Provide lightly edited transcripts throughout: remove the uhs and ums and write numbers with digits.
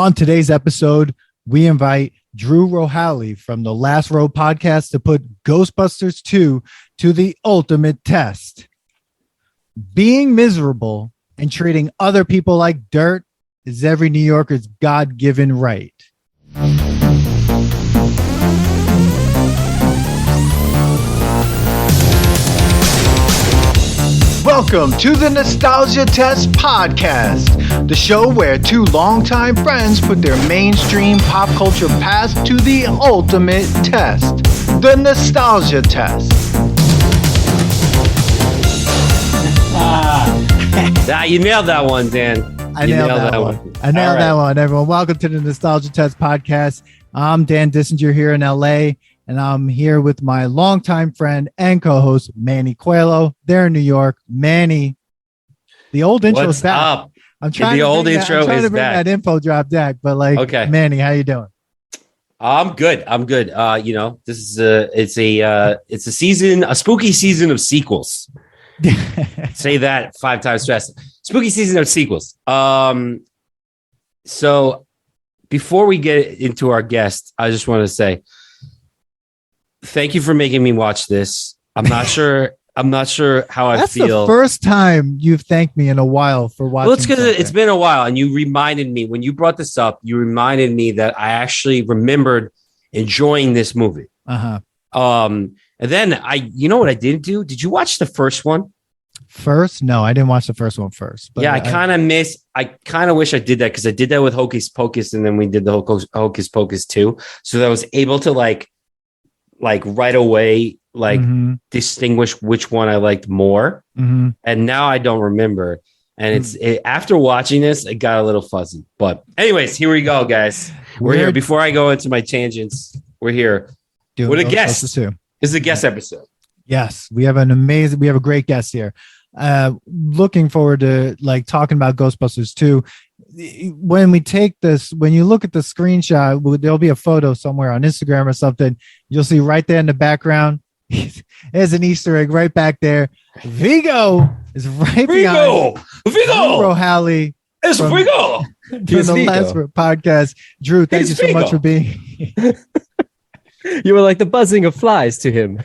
On today's episode, we invite Drew Rohaley from the Last Row podcast to put Ghostbusters 2 to the ultimate test. Being miserable and treating other people like dirt is every New Yorker's God-given right. Welcome to the Nostalgia Test Podcast, the show where two longtime friends put their mainstream pop culture past to the ultimate test, the Nostalgia Test. You nailed that one, Dan. I nailed that one, everyone. Welcome to the Nostalgia Test Podcast. I'm Dan Dissinger here in LA, and I'm here with my longtime friend and co-host, Manny Coelho. They're in New York. Manny, the old intro's back. Up? I'm trying the to old bring intro that, is bring back. that info drop back, but okay. Manny, how you doing? I'm good. This is it's a season, a spooky season of sequels. Say that 5 times fast. Spooky season of sequels. So before we get into our guest, I just want to say thank you for making me watch this. I'm not sure how I feel. That's the first time you've thanked me in a while for watching. Well, it's because it's been a while, and you reminded me when you brought this up. You reminded me that I actually remembered enjoying this movie. And then you know what I didn't do? Did you watch the first one? First? No, I didn't watch the first one first. But yeah, I kind of wish I did that because I did that with Hocus Pocus, and then we did the Hocus Pocus 2. So that I was able to like right away, distinguish which one I liked more. Mm-hmm. And now I don't remember. And after watching this, it got a little fuzzy. But anyways, here we go, guys. We're here. Before I go into my tangents, we're here with a guest. This is a guest episode. Yes, we have a great guest here. Looking forward to talking about Ghostbusters 2. When you look at the screenshot, there'll be a photo somewhere on Instagram or something. You'll see right there in the background. There's an Easter egg right back there. Vigo is right behind. Vigo Rohaley. It's Vigo. From the Last Row podcast. Drew, thank you so much for being here. You were like the buzzing of flies to him.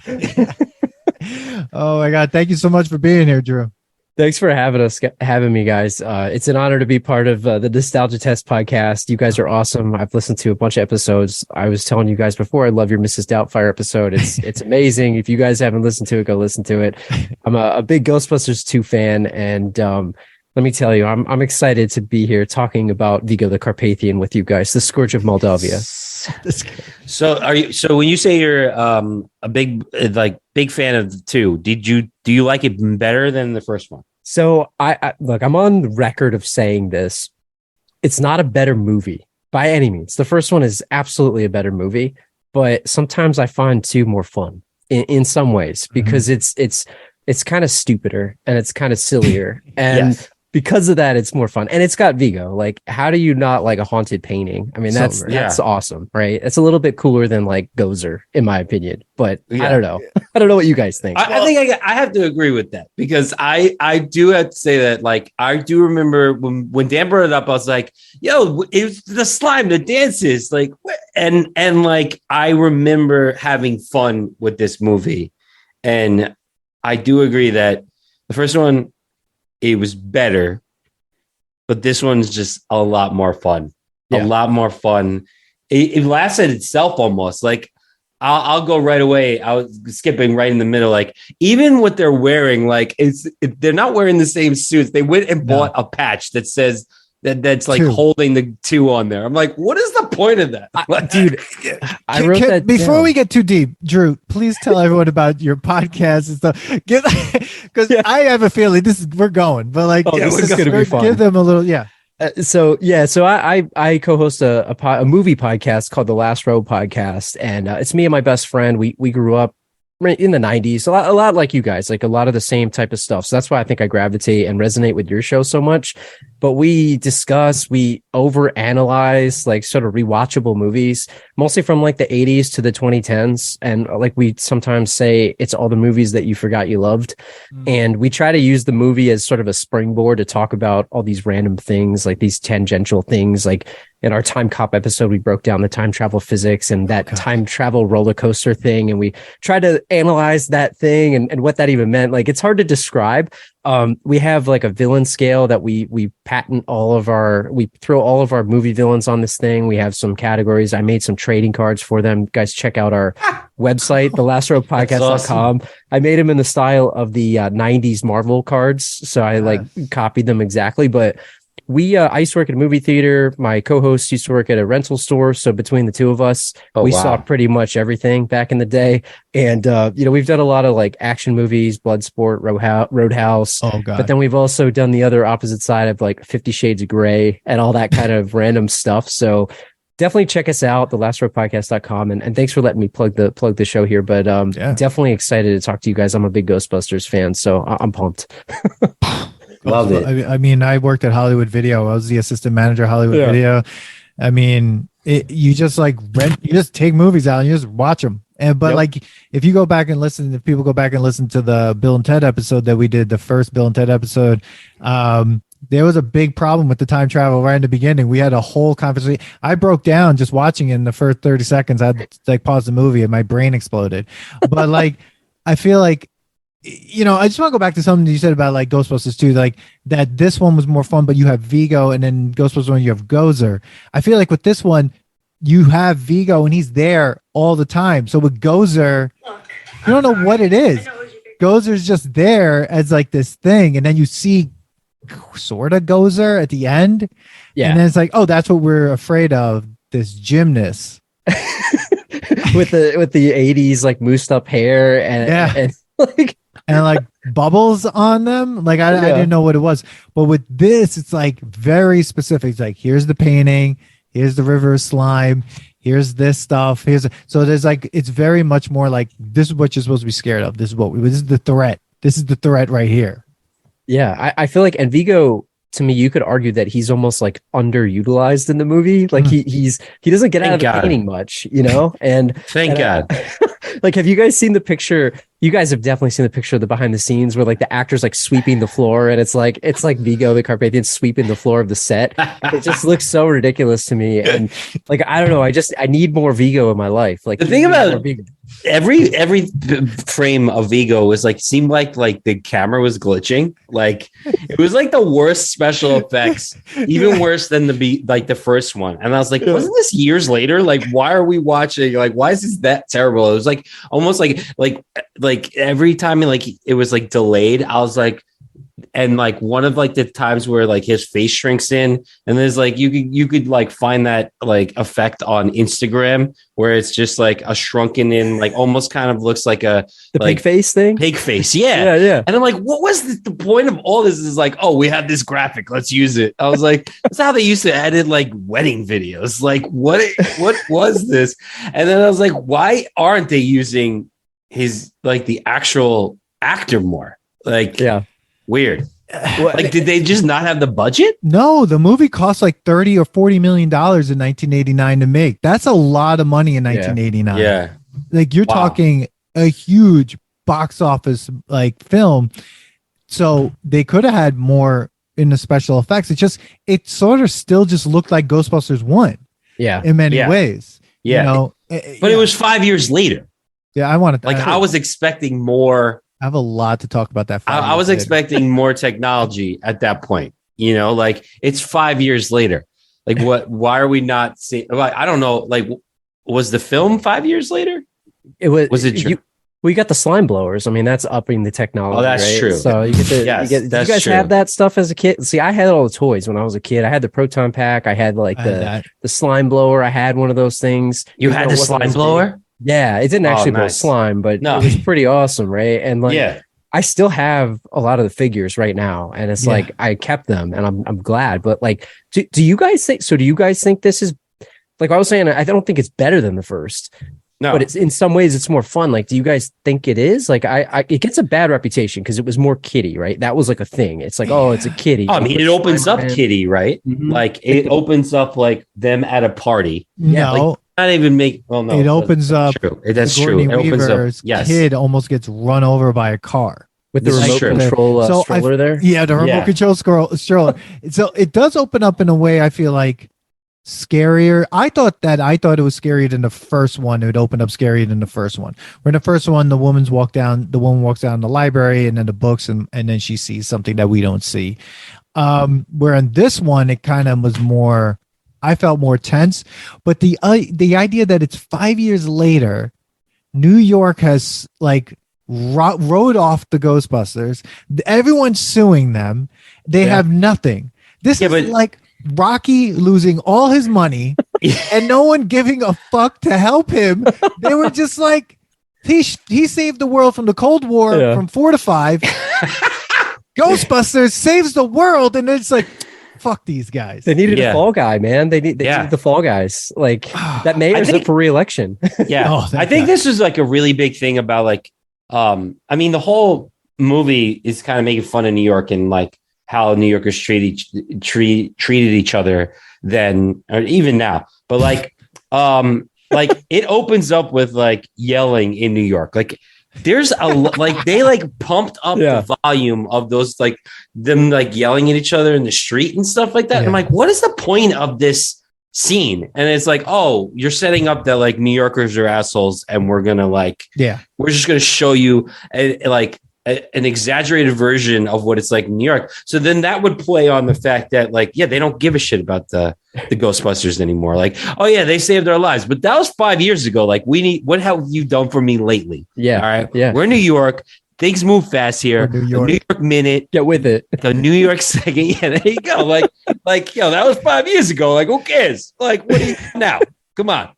Oh my God. Thank you so much for being here, Drew. Thanks for having me, guys. It's an honor to be part of the Nostalgia Test podcast. You guys are awesome. I've listened to a bunch of episodes. I was telling you guys before, I love your Mrs. Doubtfire episode. It's amazing. If you guys haven't listened to it, go listen to it. I'm a big Ghostbusters 2 fan, and let me tell you, I'm excited to be here talking about Vigo the Carpathian with you guys, the Scourge of Moldavia. So when you say you're a big fan of the 2, do you like it better than the first one? So I look, I'm on the record of saying this. It's not a better movie by any means. The first one is absolutely a better movie, but sometimes I find 2 more fun in some ways because it's kind of stupider and it's kind of sillier. And yes. Because of that, it's more fun. And it's got Vigo. How do you not like a haunted painting? I mean, that's awesome, right? It's a little bit cooler than Gozer, in my opinion. But I don't know. I don't know what you guys think. I think I have to agree with that because I do have to say that I do remember when Dan brought it up, I was like, yo, it was the slime, the dances, and I remember having fun with this movie. And I do agree that the first one, it was better, but this one's just a lot more fun. Yeah. A lot more fun. It laughs at itself almost. I'll go right away. I was skipping right in the middle. Even what they're wearing, they're not wearing the same suits. They went and bought a patch that says that's 2. Holding the 2 on there. I'm like, what is the point of that? Dude, I wrote that before we get too deep. Drew, please tell everyone about your podcast and stuff. Because I have a feeling we're going, but this is going to be fun. Give them a little, yeah. So I co-host a movie podcast called the Last Row podcast, and it's me and my best friend. We grew up in the 90s, a lot like you guys, a lot of the same type of stuff. So that's why I think I gravitate and resonate with your show so much. But we overanalyze sort of rewatchable movies, mostly from the 80s to the 2010s. And we sometimes say it's all the movies that you forgot you loved. And we try to use the movie as sort of a springboard to talk about all these random things, these tangential things, in our Time Cop episode, we broke down the time travel physics and that time travel roller coaster thing. And we tried to analyze that thing and what that even meant. Like, it's hard to describe. We have like a villain scale that we patent we throw all of our movie villains on this thing. We have some categories. I made some trading cards for them. Guys, check out our website, thelastroepodcast.com. Awesome. I made them in the style of the 90s Marvel cards. So I copied them exactly. But I used to work at a movie theater. My co-host used to work at a rental store. So between the two of us, we saw pretty much everything back in the day. And, we've done a lot of like action movies, Bloodsport, Roadhouse. Oh, God. But then we've also done the other opposite side of like 50 Shades of Grey and all that kind of random stuff. So definitely check us out, thelastroepodcast.com. And thanks for letting me plug the show here. But definitely excited to talk to you guys. I'm a big Ghostbusters fan, so I'm pumped. Loved it. I mean, I worked at Hollywood Video. I was the assistant manager at Hollywood Video. I mean, you just like you just take movies out and you just watch them. But like, if people go back and listen to the Bill and Ted episode that we did, the first Bill and Ted episode, there was a big problem with the time travel right in the beginning. We had a whole conversation. I broke down just watching it in the first 30 seconds. I had to like pause the movie and my brain exploded. But like, I feel like, I just want to go back to something you said about like Ghostbusters 2, like that this one was more fun, but you have Vigo, and then Ghostbusters 1, you have Gozer. I feel like with this one, you have Vigo and he's there all the time. So with Gozer, you don't know what it is. Gozer's just there as like this thing, and then you see sort of Gozer at the end. Yeah. And then it's like, oh, that's what we're afraid of, this gymnast. with the 80s like moosed up hair and like bubbles on them. Like I didn't know what it was, but with this, it's like very specific. It's like, here's the painting, here's the river of slime, here's this stuff, so there's like, it's very much more like, this is what you're supposed to be scared of. This is the threat. This is the threat right here. Yeah, I feel like, and Vigo, to me, you could argue that he's almost like underutilized in the movie. Like he doesn't get out of the painting much, And thank God. Like, have you guys seen the picture? You guys have definitely seen the picture of the behind the scenes where like the actor's like sweeping the floor, and it's like Vigo the Carpathian sweeping the floor of the set. It just looks so ridiculous to me. And like, I don't know, I need more Vigo in my life. Like, the thing about every frame of Vigo was like, seemed like the camera was glitching. Like, it was like the worst special effects, even worse than the first one. And I was like, wasn't this years later? Like, why are we watching? Like, why is this that terrible? It was like almost like every time it was like delayed, I was like, and like one of like the times where like his face shrinks in, and there's like you could like find that like effect on Instagram where it's just like a shrunken in, like almost kind of looks like the pig face thing. Pig face, yeah. And I'm like, what was the point of all this? Is like, oh, we have this graphic, let's use it. I was like, that's how they used to edit like wedding videos. Like, what was this? And then I was like, why aren't they using his like the actual actor more? Like, weird. Like, did they just not have the budget? No, the movie cost like 30 or 40 million dollars in 1989 to make. That's a lot of money in 1989. Yeah. Like, you're talking a huge box office like film. So they could have had more in the special effects. It sort of still just looked like Ghostbusters 1. Yeah. In many ways. Yeah. But it was 5 years later. Yeah, I wanted like, I was expecting more. I have a lot to talk about that. I was expecting more technology at that point. Like, it's 5 years later. Like, why are we not seeing? Like, I don't know. Like, was the film 5 years later? It was. Was it true? We got the slime blowers. I mean, that's upping the technology. Oh, that's right? true. So you get to. Yes, did you guys have that stuff as a kid? See, I had all the toys when I was a kid. I had the proton pack. I had like the slime blower. I had one of those things. You had the slime blower? Yeah, it didn't actually blow slime, but it was pretty awesome, right? And like, I still have a lot of the figures right now, and it's like I kept them, and I'm glad. But like, do you guys think? So do you guys think this is, like I was saying, I don't think it's better than the first. No, but it's in some ways it's more fun. Like, do you guys think it is? Like, it gets a bad reputation because it was more kiddie, right? That was like a thing. It's like, oh, it's a kiddie. I mean, it opens up kiddie, right? Mm-hmm. Like, it opens up like them at a party. Yeah, like, not even make. Well, no, it opens up. That's true. It opens up. Yes. Kid almost gets run over by a car with the remote control stroller there. Yeah, the remote control stroller. So it does open up in a way. I feel like scarier. I thought it was scarier than the first one. It would open up scarier than the first one. Where in the first one, the woman walks down the library and then the books, and then she sees something that we don't see. Where in this one, it kind of was more, I felt more tense. But the idea that it's 5 years later, New York has like wrote off the Ghostbusters. Everyone's suing them. They have nothing. This is like Rocky losing all his money and no one giving a fuck to help him. They were just like, he saved the world from the Cold War from 4 to 5. Ghostbusters saves the world, and it's like, fuck these guys. They needed a fall guy, man. They needed the fall guys. Like that mayor's up for re-election. Yeah. I think this is like a really big thing about like, I mean, the whole movie is kind of making fun of New York and like how New Yorkers treated each other then, or even now. But like it opens up with like yelling in New York. Like there's like they like pumped up the volume of those, like them like yelling at each other in the street and stuff like that. And I'm like, what is the point of this scene? And it's like, oh, you're setting up that like New Yorkers are assholes, and we're gonna like, we're just gonna show you an exaggerated version of what it's like in New York. So then that would play on the fact that like, they don't give a shit about the Ghostbusters anymore. Like, oh yeah, they saved our lives, but that was 5 years ago. Like, what have you done for me lately? Yeah. All right. Yeah. We're in New York. Things move fast here. New York. The New York minute. Get with it. The New York second. Yeah, there you go. Like, that was 5 years ago. Like, who cares? Like, what do you now? Come on.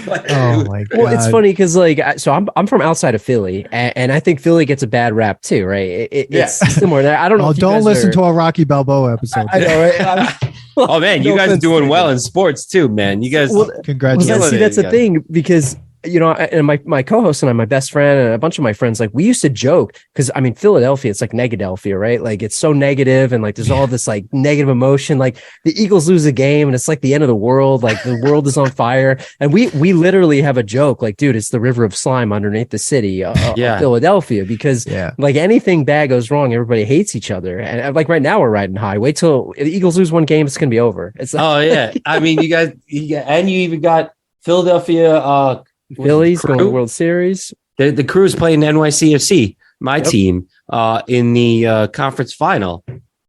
Oh my god! Well, it's funny because like, so I'm from outside of Philly, and I think Philly gets a bad rap too, right? It's similar. I don't know. Oh, don't listen to our Rocky Balboa episode. I know, right? Oh man, you guys are doing well in sports too, man. You guys, congratulations. Well, that's the thing, because and my co-host and I, my best friend and a bunch of my friends, like we used to joke because I mean Philadelphia, it's like Negadelphia, right? Like it's so negative and like there's all this like negative emotion. Like the Eagles lose a game and it's like the end of the world. Like the world is on fire, and we literally have a joke like, dude, it's the river of slime underneath the city of Philadelphia, because like anything bad goes wrong, everybody hates each other. And like right now we're riding high. Wait till the Eagles lose one game, it's gonna be over. It's like, oh yeah, I mean you guys, and you even got Philadelphia. Phillies going to the World Series. The Crew's playing NYCFC, my team, in the conference final,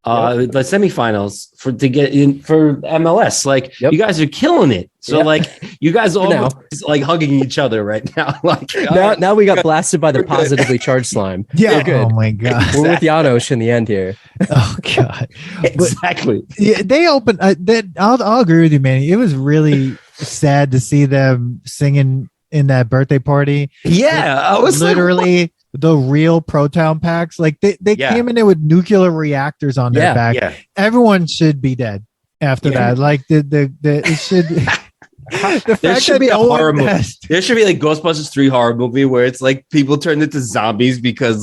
the semifinals to get in for MLS. Like you guys are killing it. So like you guys are almost like hugging each other right now. Like now we got blasted by the positively charged slime. Yeah. Oh my god. We're with Janosch in the end here. Oh god. Exactly. They opened. I'll agree with you, Manny. It was really sad to see them singing in that birthday party. Yeah, I was literally the real Proton packs. Like they came in there with nuclear reactors on their back. Yeah. Everyone should be dead after that. Like it should. There should be a horror movie. There should be like Ghostbusters 3 horror movie where it's like people turned into zombies because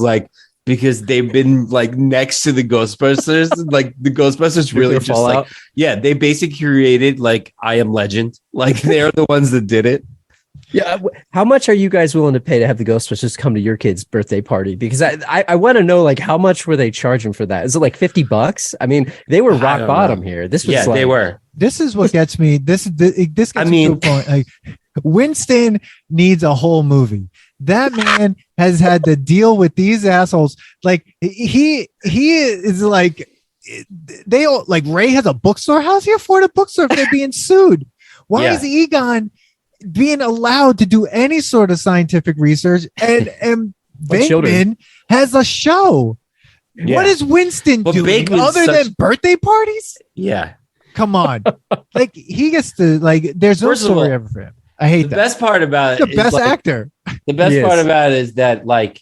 they've been like next to the Ghostbusters. Like the Ghostbusters really just fallout. Like they basically created like I Am Legend. Like they're the ones that did it. Yeah, how much are you guys willing to pay to have the Ghostbusters come to your kid's birthday party? Because I want to know, like, how much were they charging for that? Is it like $50? I mean, they were rock bottom here. This was they were. This is what gets me. This gets me to a point. Like, Winston needs a whole movie. That man has had to deal with these assholes. Like he is like they all like Ray has a bookstore. How's he afford a bookstore if they're being sued? Why is Egon being allowed to do any sort of scientific research, and Bateman has a show? What is Winston doing other than birthday parties? Yeah, come on. Like he gets to like. There's no story ever for him. I hate that. Best part about it. The best actor. The best part about it is that like.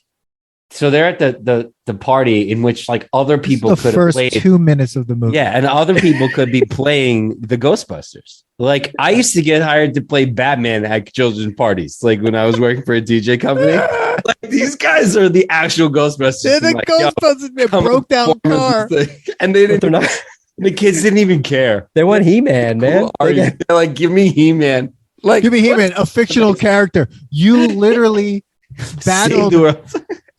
So they're at the party in which like other people could have played 2 minutes of the movie. Yeah, and other people could be playing the Ghostbusters. Like I used to get hired to play Batman at children's parties, like when I was working for a DJ company. Like these guys are the actual Ghostbusters. They're the Ghostbusters in a broke down car. And they're not. The kids didn't even care. They want He-Man, man. They're like, give me He-Man. Like give me He-Man, a fictional character. You literally battled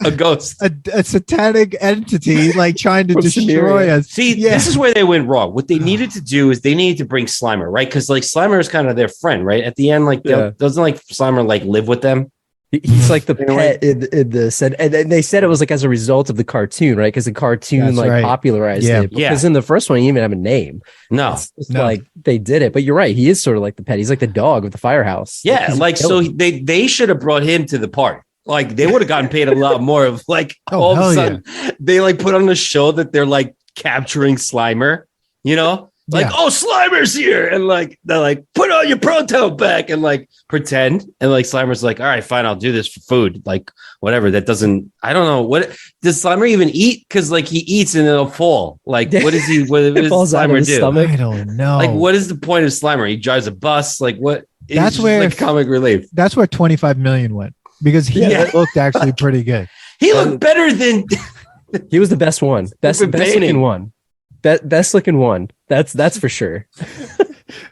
a ghost. a satanic entity like trying to From destroy Samaria. us. See, this is where they went wrong. What they needed to do is they needed to bring Slimer, right? Because like Slimer is kind of their friend, right? At the end, like doesn't like Slimer like live with them? He's like the pet in this, and they said it was like as a result of the cartoon, right? Because the cartoon That's like right. popularized it. Because in the first one, he didn't even have a name. No, It's like they did it. But you're right. He is sort of like the pet. He's like the dog of the firehouse. Yeah, like so they should have brought him to the party. Like they would have gotten paid a lot more of like all of a sudden they like put on a show that they're like capturing Slimer, you know? Like, oh, Slimer's here. And like they're like, put on your proton back and like pretend. And like Slimer's like, all right, fine, I'll do this for food. Like whatever. That doesn't, I don't know. What does Slimer even eat? Because like he eats and it'll fall. Like what is he what does Slimer do? Stomach. I don't know. Like what is the point of Slimer? He drives a bus. Like what? That's where like comic relief. That's where 25 million went because he looked actually pretty good. He looked better than he was the best one. Best looking one. Best looking one. That's for sure.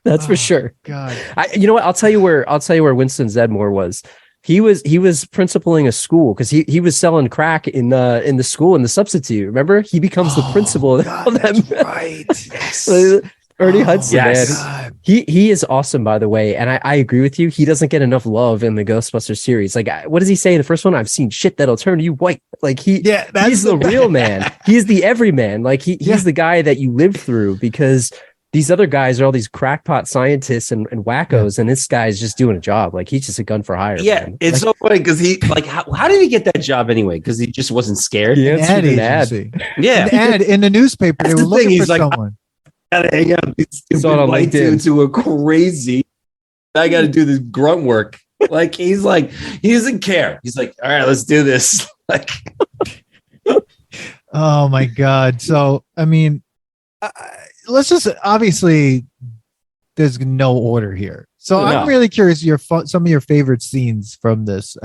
That's for sure. God. You know what? I'll tell you where Winston Zedmore was. He was principaling a school because he was selling crack in the school in the substitute. Remember? He becomes the principal. God, that's right. Yes. Ernie Hudson, yes. man. He is awesome, by the way. And I agree with you. He doesn't get enough love in the Ghostbusters series. Like, what does he say in the first one? I've seen shit that'll turn you white. Like he's the real man. He's the everyman. Like he's the guy that you live through because these other guys are all these crackpot scientists and wackos, and this guy's just doing a job. Like he's just a gun for hire. Yeah, man. it's so funny because he like how did he get that job anyway? Because he just wasn't scared. Yeah, Ad agency. Yeah, An ad in the newspaper. That's they were the thing, looking he's for like, someone. Gotta hang out with these It's stupid on white LinkedIn. dudes who are crazy. I got to do this grunt work. Like he's like he doesn't care. He's like, all right, let's do this. Like, Oh my God. So I mean, let's just obviously there's no order here. So No. I'm really curious some of your favorite scenes from this,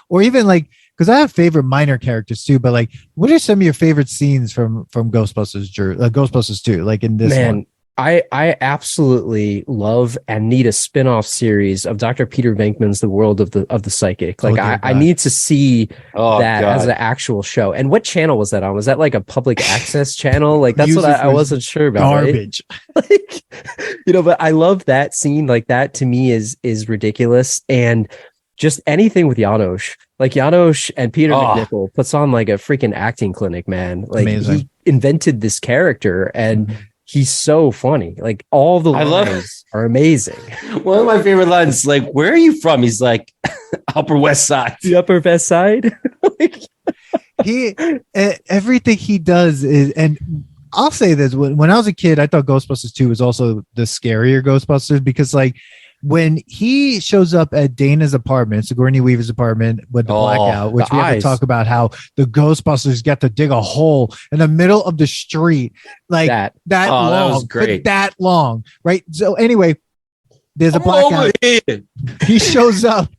or even like because I have favorite minor characters too. But like, what are some of your favorite scenes from Ghostbusters? Ghostbusters 2, like in this one. I absolutely love and need a spin-off series of Dr. Peter Venkman's The World of the Psychic. Like I need to see that as an actual show. And what channel was that on? Was that like a public access channel? Like that's what I wasn't sure about. Garbage. Right? Like, but I love that scene. Like that to me is ridiculous. And just anything with Janosch. Like Janosch and Peter McNichol puts on like a freaking acting clinic, man. Like Amazing. he invented this character and he's so funny. Like all the lines are amazing. one of my favorite lines is like, "Where are you from?" He's like, "Upper West Side." The Upper West Side. He everything he does is, and I'll say this: when I was a kid, I thought Ghostbusters 2 was also the scarier Ghostbusters because like when he shows up at Dana's apartment, Sigourney Weaver's apartment with the blackout, which we have to talk about how the Ghostbusters get to dig a hole in the middle of the street, like that long, that was great. that long, right? So anyway, there's a blackout. He shows up,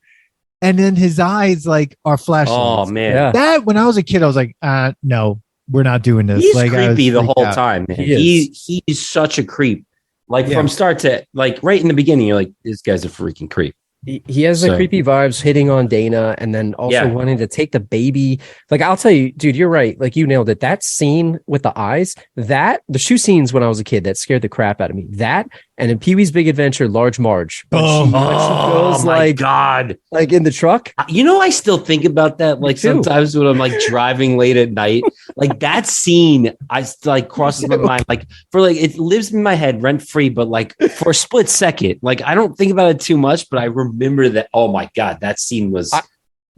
and then his eyes like are flashlights. Oh man, Yeah. That when I was a kid, I was like, no, we're not doing this. he's like, creepy the whole out. time. Man. He He's such a creep. Like Yeah. from start to like right in the beginning, you're like, this guy's a freaking creep. He has the creepy vibes hitting on Dana and then also wanting to take the baby. Like, I'll tell you, dude, you're right. Like, you nailed it. That scene with the eyes, the shoe scenes when I was a kid that scared the crap out of me. That and in Pee-wee's Big Adventure, Large Marge. When she goes my God. like in the truck. You know, I still think about that. Like sometimes when I'm like driving late at night, like that scene, I like crosses my mind. Like for like, it lives in my head rent free, but like for a split second, like I don't think about it too much, but I remember that. Oh my God, that scene was.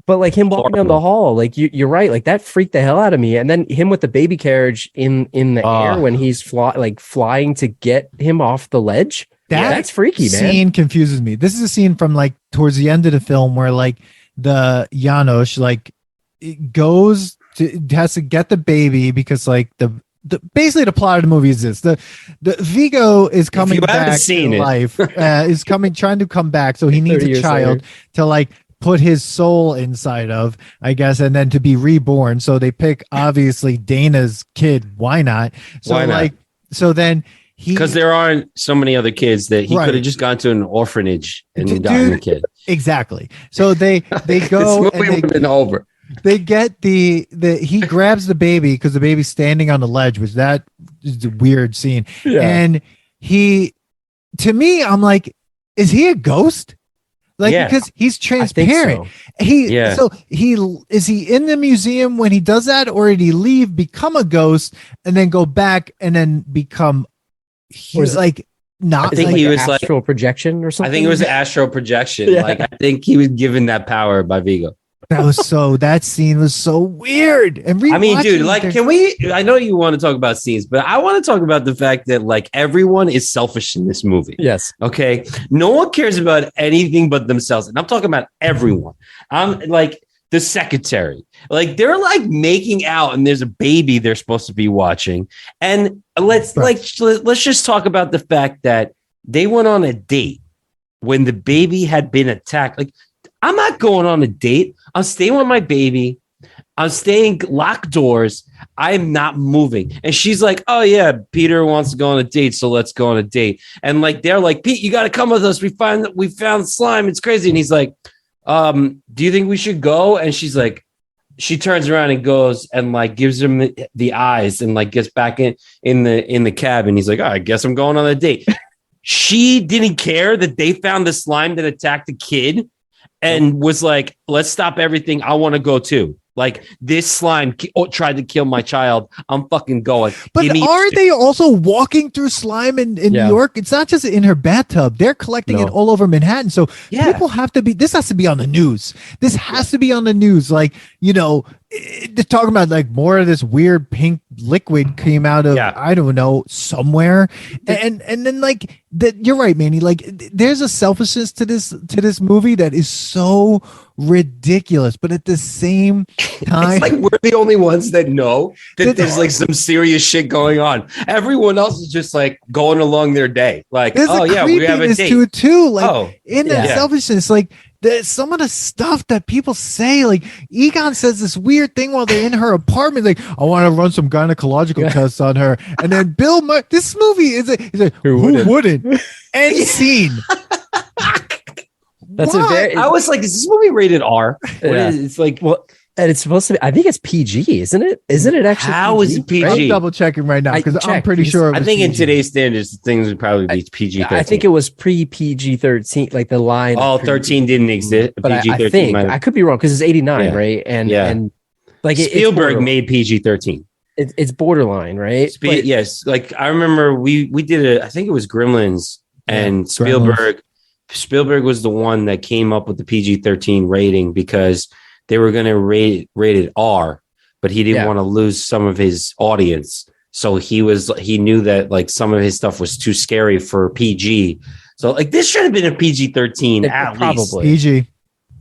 But like him walking down the hall, like you're right, like that freaked the hell out of me. And then him with the baby carriage in the air when he's flying to get him off the ledge. That's freaky, man. Scene confuses me. This is a scene from like towards the end of the film where like the Janosch like has to get the baby because like the basically the plot of the movie is this: the Vigo is coming back to life, is trying to come back, so he needs a child to like put his soul inside of, I guess, and then to be reborn. So they pick obviously Dana's kid. Why not? So Why not? like, so then because there aren't so many other kids that he could have just gone to an orphanage and gotten a kid. Exactly. So they this go movie would have been over. they get he grabs the baby because the baby's standing on the ledge, which that is a weird scene. Yeah. And to me, I'm like, is he a ghost? Like, because he's transparent. So. Is he in the museum when he does that, or did he leave, become a ghost, and then go back and then become like not? I think like, he was astral like projection or something. I think it was astral projection. Yeah. Like I think he was given that power by Vigo. that scene was so weird. And I mean, dude, like, can we? I know you want to talk about scenes, but I want to talk about the fact that like everyone is selfish in this movie. Yes. Okay. No one cares about anything but themselves, and I'm talking about everyone. I'm like the secretary. Like they're like making out, and there's a baby they're supposed to be watching. And let's just talk about the fact that they went on a date when the baby had been attacked. Like, I'm not going on a date. I'm staying with my baby. I'm staying locked doors. I am not moving. And she's like, oh, yeah, Peter wants to go on a date, so let's go on a date. And like they're like, Pete, you got to come with us. We found slime. It's crazy. And he's like, do you think we should go? And she's like, she turns around and goes and like gives him the eyes and like gets back in the cab. And he's like, oh, I guess I'm going on a date. She didn't care that they found the slime that attacked the kid. And was like, let's stop everything. I want to go too. Like this slime tried to kill my child. I'm fucking going. But aren't they also walking through slime in New York? It's not just in her bathtub. They're collecting it all over Manhattan. So people have to be, this has to be on the news. This has to be on the news. Like, you know, they're talking about like more of this weird pink liquid came out of, I don't know, somewhere. And then like that, you're right, Manny. Like there's a selfishness to this movie that is so ridiculous, but at the same time, it's like we're the only ones that know that there's like some serious shit going on. Everyone else is just like going along their day. Like, oh yeah, we have a date to it too. Like in that selfishness, like some of the stuff that people say, like Egon says this weird thing while they're in her apartment, like I want to run some gynecological tests on her, and then Bill Murray, this movie is like who wouldn't? End scene. That's a very. I was like, is this movie rated R? It's like, well, and it's supposed to be. I think it's PG, isn't it? Isn't it actually? How PG? is it PG? I'm double checking right now because I'm pretty sure. I think PG. in today's standards, things would probably be PG. I think it was pre-PG 13, like the line. Oh, 13 didn't exist. But I think I could be wrong because it's 89, right? And like Spielberg made PG 13. It's borderline, right? Yes, like I remember we did I think it was Gremlins and Spielberg. Spielberg was the one that came up with the PG-13 rating because they were going to rate it R, but he didn't want to lose some of his audience. So he knew that like some of his stuff was too scary for PG. So like this should have been a PG-13 at least. PG.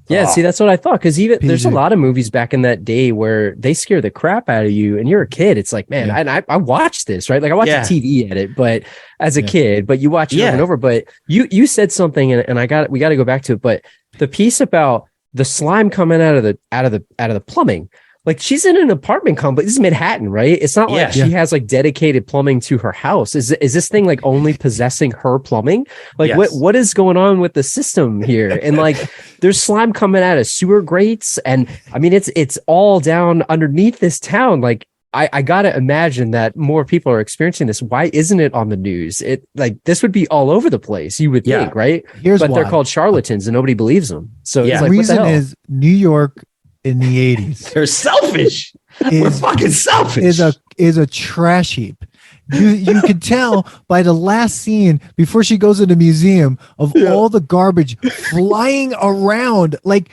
Yeah, see, that's what I thought. Because even there's a lot of movies back in that day where they scare the crap out of you, and you're a kid. It's like, man, I watched this, right? Like I watched the TV edit, but as a kid, but you watch it over and over. But you said something, and we got to go back to it. But the piece about the slime coming out of the plumbing. Like she's in an apartment complex. This is Manhattan, right? It's not like she has like dedicated plumbing to her house. Is this thing like only possessing her plumbing? Like what is going on with the system here? And like there's slime coming out of sewer grates, and I mean it's all down underneath this town. Like I gotta imagine that more people are experiencing this. Why isn't it on the news? It like this would be all over the place. You would think, right? But they're called charlatans, and nobody believes them. So it's like, the reason is New York. In the 80s, they're selfish. We're fucking selfish. Is a trash heap. You can tell by the last scene before she goes to the museum of all the garbage flying around. Like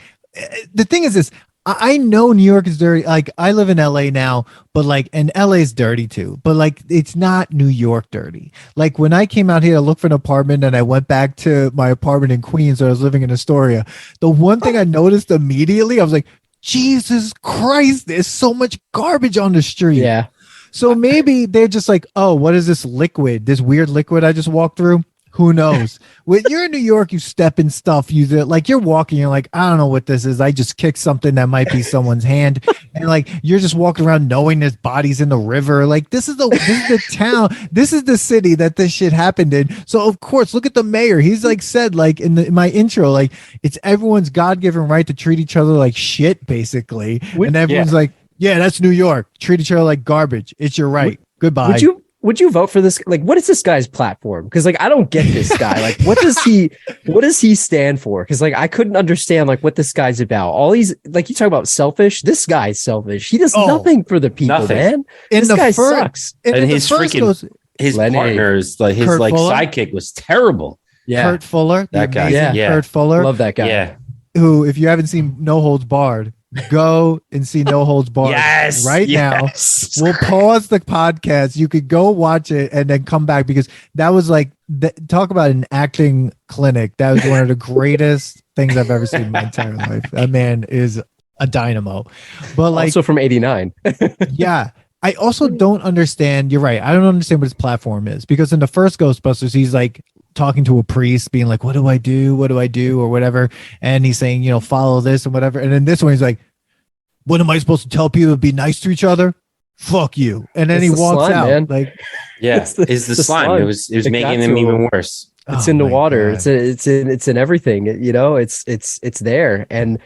the thing is this. I know New York is dirty. Like I live in LA now, but like, and LA is dirty too, but like, it's not New York dirty. Like when I came out here to look for an apartment and I went back to my apartment in Queens where I was living in Astoria, the one thing I noticed immediately, I was like, Jesus Christ, there's so much garbage on the street. Yeah. So maybe they're just like, oh, what is this liquid? This weird liquid I just walked through? Who knows? When you're in New York, you step in stuff. Like you're walking. You're like, I don't know what this is. I just kicked something that might be someone's hand, and like you're just walking around knowing there's bodies in the river. Like this is the town. This is the city that this shit happened in. So of course, look at the mayor. He's like said like in my intro, like it's everyone's God-given right to treat each other like shit, basically, and everyone's like, yeah, that's New York. Treat each other like garbage. It's your right. Goodbye. Would you vote for this? Like, what is this guy's platform? Because like, I don't get this guy. Like, what does he stand for? Because like, I couldn't understand like what this guy's about. All he's like, you talk about selfish. This guy's selfish. He does nothing for the people, man. This guy sucks. And his freaking his partners, like his Kurt like Fuller? Sidekick was terrible. Yeah, Kurt Fuller, that guy. Yeah, Kurt Fuller, love that guy. Yeah, who, if you haven't seen No Holds Barred, go and see No Holds Barred now. We'll pause the podcast. You could go watch it and then come back, because that was like talk about an acting clinic. That was one of the greatest things I've ever seen in my entire life. That man is a dynamo. But like also from '89. Yeah. I also don't understand. You're right. I don't understand what his platform is, because in the first Ghostbusters, he's like talking to a priest being like, what do I do? What do I do? Or whatever. And he's saying, you know, follow this and whatever. And then this one, he's like, what am I supposed to tell people to be nice to each other? Fuck you. And then he walks slime, out. Man. Like, yeah, it's the slime. It was making him even worse. It's in the water. God. It's in everything. You know, it's there. And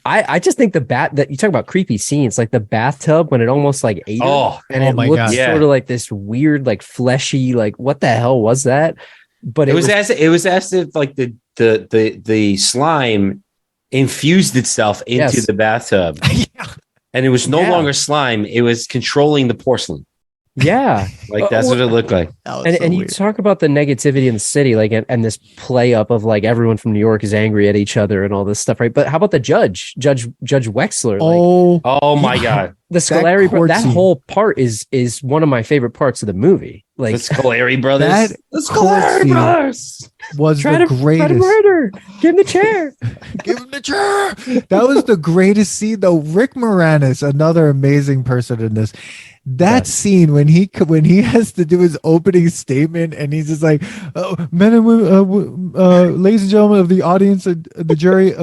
I just think that you talk about creepy scenes, like the bathtub when it almost like ate her, and it looked sort of like this weird, like fleshy, like what the hell was that? But it was as if like the slime infused itself into the bathtub, and it was no longer slime; it was controlling the porcelain. Yeah, like that's what it looked like. And you talk about the negativity in the city, like, and this play up of like everyone from New York is angry at each other and all this stuff, right? But how about the Judge Wexler? Oh my God, the Scolari, that whole part is one of my favorite parts of the movie. Like the Scolari brothers, the Scolari brothers was the greatest. Try to murder. Give him the chair. Give him the chair. That was the greatest scene, though. Rick Moranis, another amazing person in this. That scene when he has to do his opening statement, and he's just like, oh, men and women, ladies and gentlemen of the audience and the jury,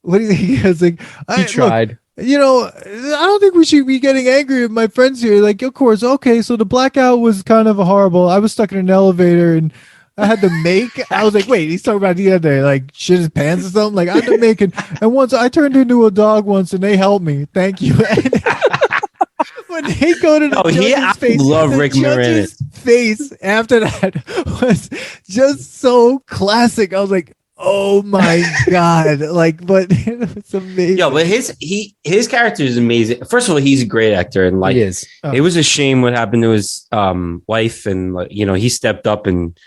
what do you think? He has like, he tried. Look, you know, I don't think we should be getting angry at my friends here. Like, of course, okay, so the blackout was kind of horrible. I was stuck in an elevator and I had to make. I was like, wait, he's talking about the other day, like shit his pants or something. Like I had to make it, and once I turned into a dog once, and they helped me. Thank you. When they go to the judge's face, love Rick Moranis' face after that was just so classic. I was like, oh my God. Like, but it's amazing. Yo, but his character is amazing. First of all, he's a great actor, and like, it was a shame what happened to his wife, and like, you know, he stepped up and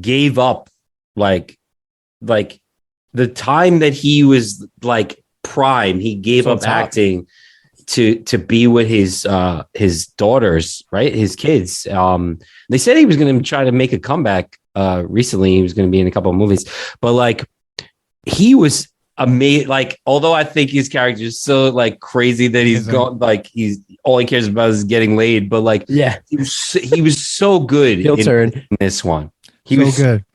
gave up like the time that he was like prime. He gave up acting to be with his daughters, right? His kids. They said he was going to try to make a comeback recently. He was going to be in a couple of movies, but like he was amazing. Like, although I think his character is so like crazy that he's gone, like he's all he cares about is getting laid. But like, he was so good in this one. He was good.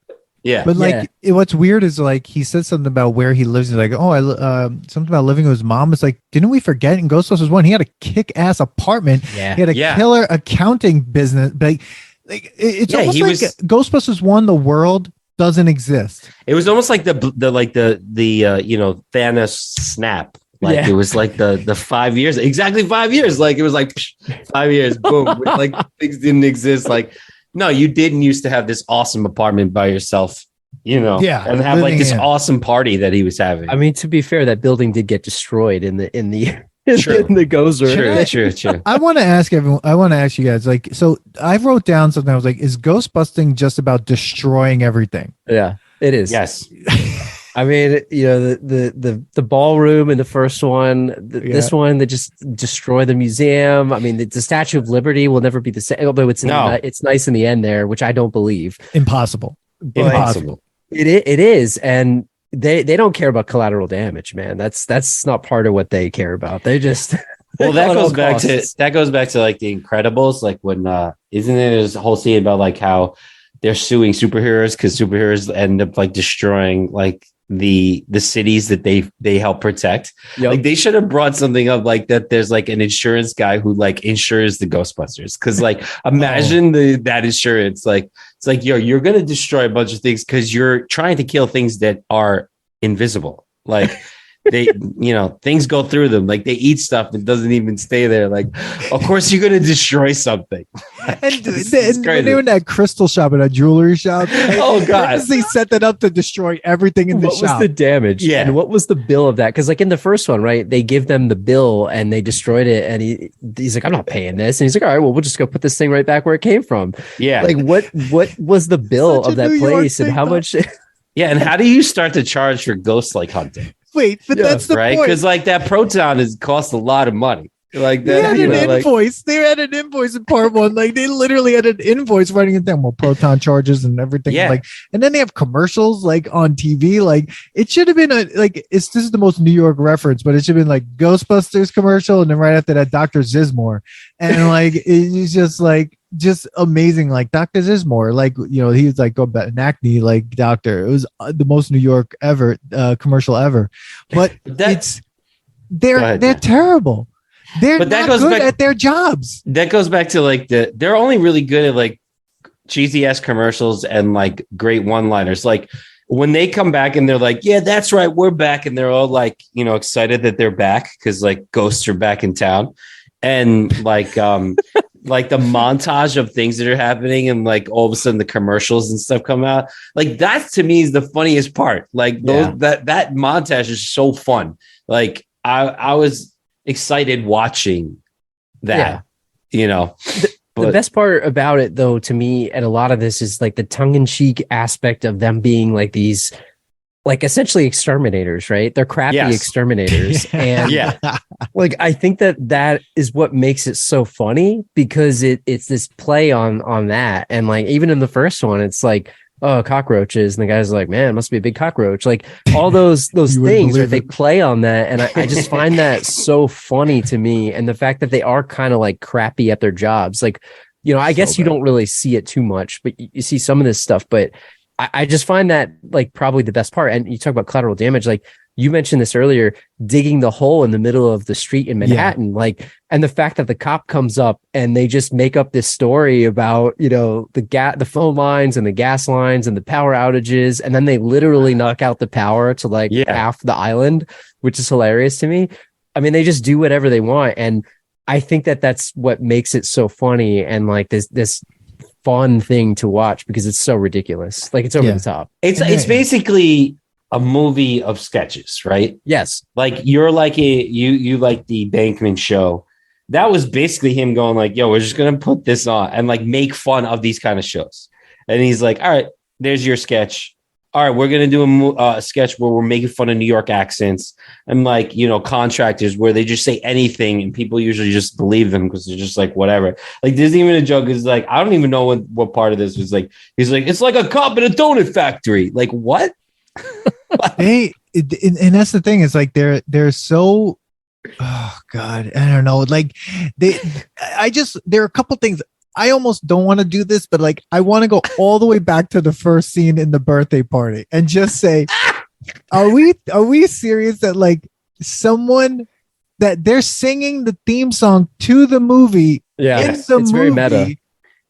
Yeah. But like, what's weird is like, he said something about where he lives. He's like, something about living with his mom. It's like, didn't we forget in Ghostbusters 1, he had a kick-ass apartment. Yeah. He had a killer accounting business. But like it's almost like Ghostbusters 1, the world doesn't exist. It was almost like the you know, Thanos snap. Like it was like the 5 years, exactly 5 years. Like it was like 5 years, boom. Like things didn't exist. Like, no, you didn't used to have this awesome apartment by yourself, you know, and have like this awesome party that he was having. I mean, to be fair, that building did get destroyed in the Gozer. True. I want to ask everyone. I want to ask you guys. Like, so I wrote down something. I was like, is Ghostbusting just about destroying everything? Yeah, it is. Yes. I mean, you know, the ballroom in the first one, this one, they just destroy the museum. I mean, the Statue of Liberty will never be the same, although it's nice in the end there, which I don't believe. Impossible. It is, and they don't care about collateral damage, man. That's not part of what they care about. They just that goes back to like The Incredibles, like when isn't there this whole scene about like how they're suing superheroes because superheroes end up like destroying like the cities that they help protect. Yep. Like they should have brought something up like that. There's like an insurance guy who like insures the Ghostbusters. Cause like imagine that insurance, like it's like, yo, you're gonna destroy a bunch of things because you're trying to kill things that are invisible. Like they, you know, things go through them. Like they eat stuff that doesn't even stay there. Like, of course you're gonna destroy something. And when they were in that crystal shop, in that jewelry shop, oh god, they set that up to destroy everything in the shop. What was the damage? Yeah, and what was the bill of that? Because like in the first one, right, they give them the bill and they destroyed it, and he's like, I'm not paying this, and he's like, all right, well, we'll just go put this thing right back where it came from. Yeah, like what was the bill of that place, and how much? Yeah, and how do you start to charge for ghost like hunting? Wait, but that's the right? point. Because like that proton costs a lot of money. Like that, they had an invoice. They had an invoice in part one. Like they literally had an invoice writing it down. Well, proton charges and everything. Yeah. Like, and then they have commercials like on TV. Like it should have been this is the most New York reference, but it should have been like Ghostbusters commercial, and then right after that, Dr. Zizmore, and like it's just amazing. Like Dr. Zizmore, like, you know, he was like, go back, an acne like doctor. It was the most New York ever commercial ever. But they're terrible. They're not good at their jobs. That goes back to like they're only really good at like cheesy ass commercials and like great one liners. Like when they come back and they're like, yeah, that's right, we're back, and they're all like, you know, excited that they're back because like ghosts are back in town, and like like the montage of things that are happening, and like all of a sudden the commercials and stuff come out. Like that to me is the funniest part. Like that montage is so fun. Like I was excited watching that, you know. The best part about it, though, to me, and a lot of this is like the tongue-in-cheek aspect of them being like these, like essentially exterminators, right? They're crappy exterminators, and like I think that is what makes it so funny, because it's this play on that, and like even in the first one, it's like, oh, cockroaches, and the guy's like, man, it must be a big cockroach. Like all those things that they play on that, and I just find that so funny to me. And the fact that they are kind of like crappy at their jobs, like, you know, I guess you don't really see it too much, but you see some of this stuff. But I just find that like probably the best part. And you talk about collateral damage, like you mentioned this earlier, digging the hole in the middle of the street in Manhattan, like, and the fact that the cop comes up and they just make up this story about, you know, the phone lines and the gas lines and the power outages, and then they literally knock out the power to like half the island, which is hilarious to me. I mean, they just do whatever they want, and I think that that's what makes it so funny and like this fun thing to watch, because it's so ridiculous. Like it's over the top. It's basically a movie of sketches, right? Yes. Like you're like you like the Bankman show. That was basically him going like, yo, we're just going to put this on and like make fun of these kind of shows. And he's like, all right, there's your sketch. All right, we're going to do a sketch where we're making fun of New York accents and like, you know, contractors where they just say anything and people usually just believe them because they're just like, whatever. Like there's even a joke is like, I don't even know what part of this was like. He's like, it's like a cop in a donut factory. Like what? And that's the thing, is like they're so, oh god, I don't know, like there are a couple things. I almost don't want to do this, but like I want to go all the way back to the first scene in the birthday party and just say, are we serious that like someone that they're singing the theme song to the movie it's very meta.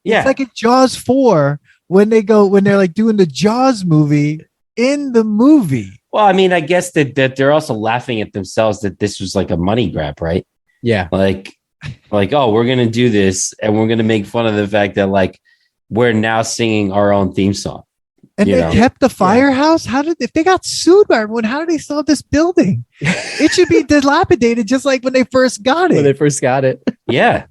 It's like a Jaws 4 when they're like doing the Jaws movie in the movie. Well, I mean, I guess that they're also laughing at themselves that this was like a money grab, right? Yeah. Like, oh, we're going to do this and we're going to make fun of the fact that like we're now singing our own theme song. And they kept the firehouse. If they got sued by everyone, how did they still have this building? It should be dilapidated just like when they first got it. Yeah.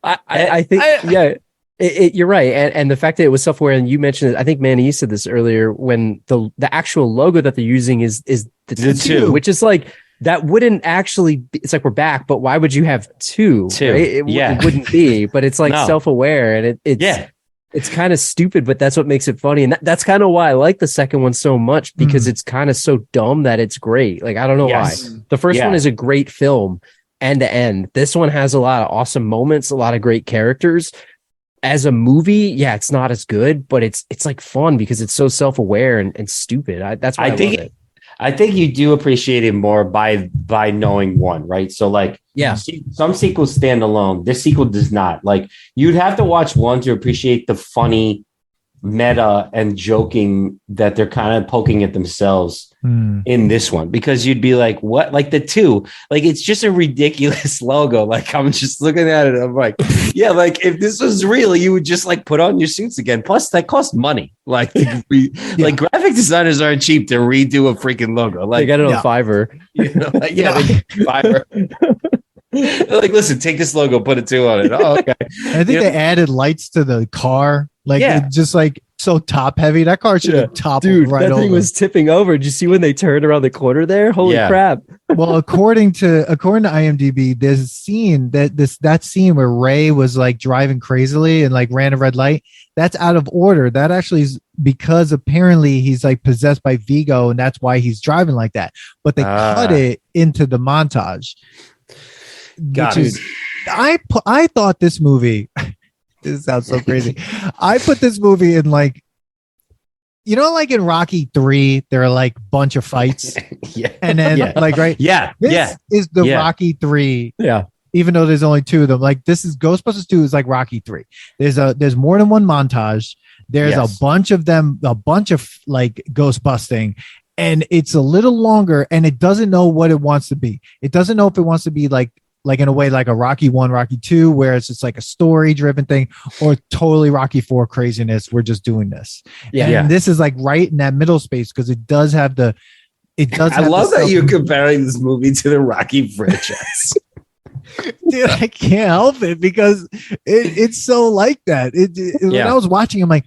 I think, you're right. And the fact that it was software, and you mentioned it, I think Manny, you said this earlier, when the actual logo that they're using is the two, which is like, that wouldn't actually be, it's like we're back, but why would you have two? Right? It wouldn't be, but it's like self-aware, and it's kind of stupid, but that's what makes it funny. And that's kind of why I like the second one so much, because it's kind of so dumb that it's great. Like, I don't know why. The first one is a great film end to end. This one has a lot of awesome moments, a lot of great characters. as a movie, yeah, it's not as good, but it's like fun because it's so self-aware and stupid. That's why I think love it. I think you do appreciate it more by knowing one, right? So like, yeah, some sequels stand alone. This sequel does not. Like, you'd have to watch one to appreciate the funny meta and joking that they're kind of poking at themselves in this one, because you'd be like, what? Like the two, like, it's just a ridiculous logo. Like, I'm just looking at it, I'm like, yeah, like if this was real, you would just like put on your suits again. Plus that costs money. Like, like graphic designers aren't cheap to redo a freaking logo. Like, they got it on Fiverr. You know, like, Fiverr. Like, listen, take this logo, put a 2 on it. Oh, okay. I think they added lights to the car. Like, it just like so top heavy. That car should have toppled right over. That thing was tipping over. Did you see when they turned around the corner there? Holy crap. Well, according to IMDb, there's a scene that scene where Ray was like driving crazily and like ran a red light. That's out of order. That actually is because apparently he's like possessed by Vigo, and that's why he's driving like that. But they cut it into the montage. I thought this movie this sounds so crazy. I put this movie in like, you know, like in Rocky 3, there are like bunch of fights. And then like, right. This is the Rocky 3. Yeah. Even though there's only 2 of them. Like, this is Ghostbusters 2 is like Rocky 3. There's more than one montage. There's a bunch of them, a bunch of like ghost busting. And it's a little longer, and it doesn't know what it wants to be. It doesn't know if it wants to be like in a way like a Rocky 1, Rocky 2, where it's just like a story driven thing, or totally Rocky 4 craziness. We're just doing this. And this is like right in that middle space, because it does have the, I love that you're comparing this movie to the Rocky franchise. Dude, I can't help it because it's so like that. When I was watching, I'm like,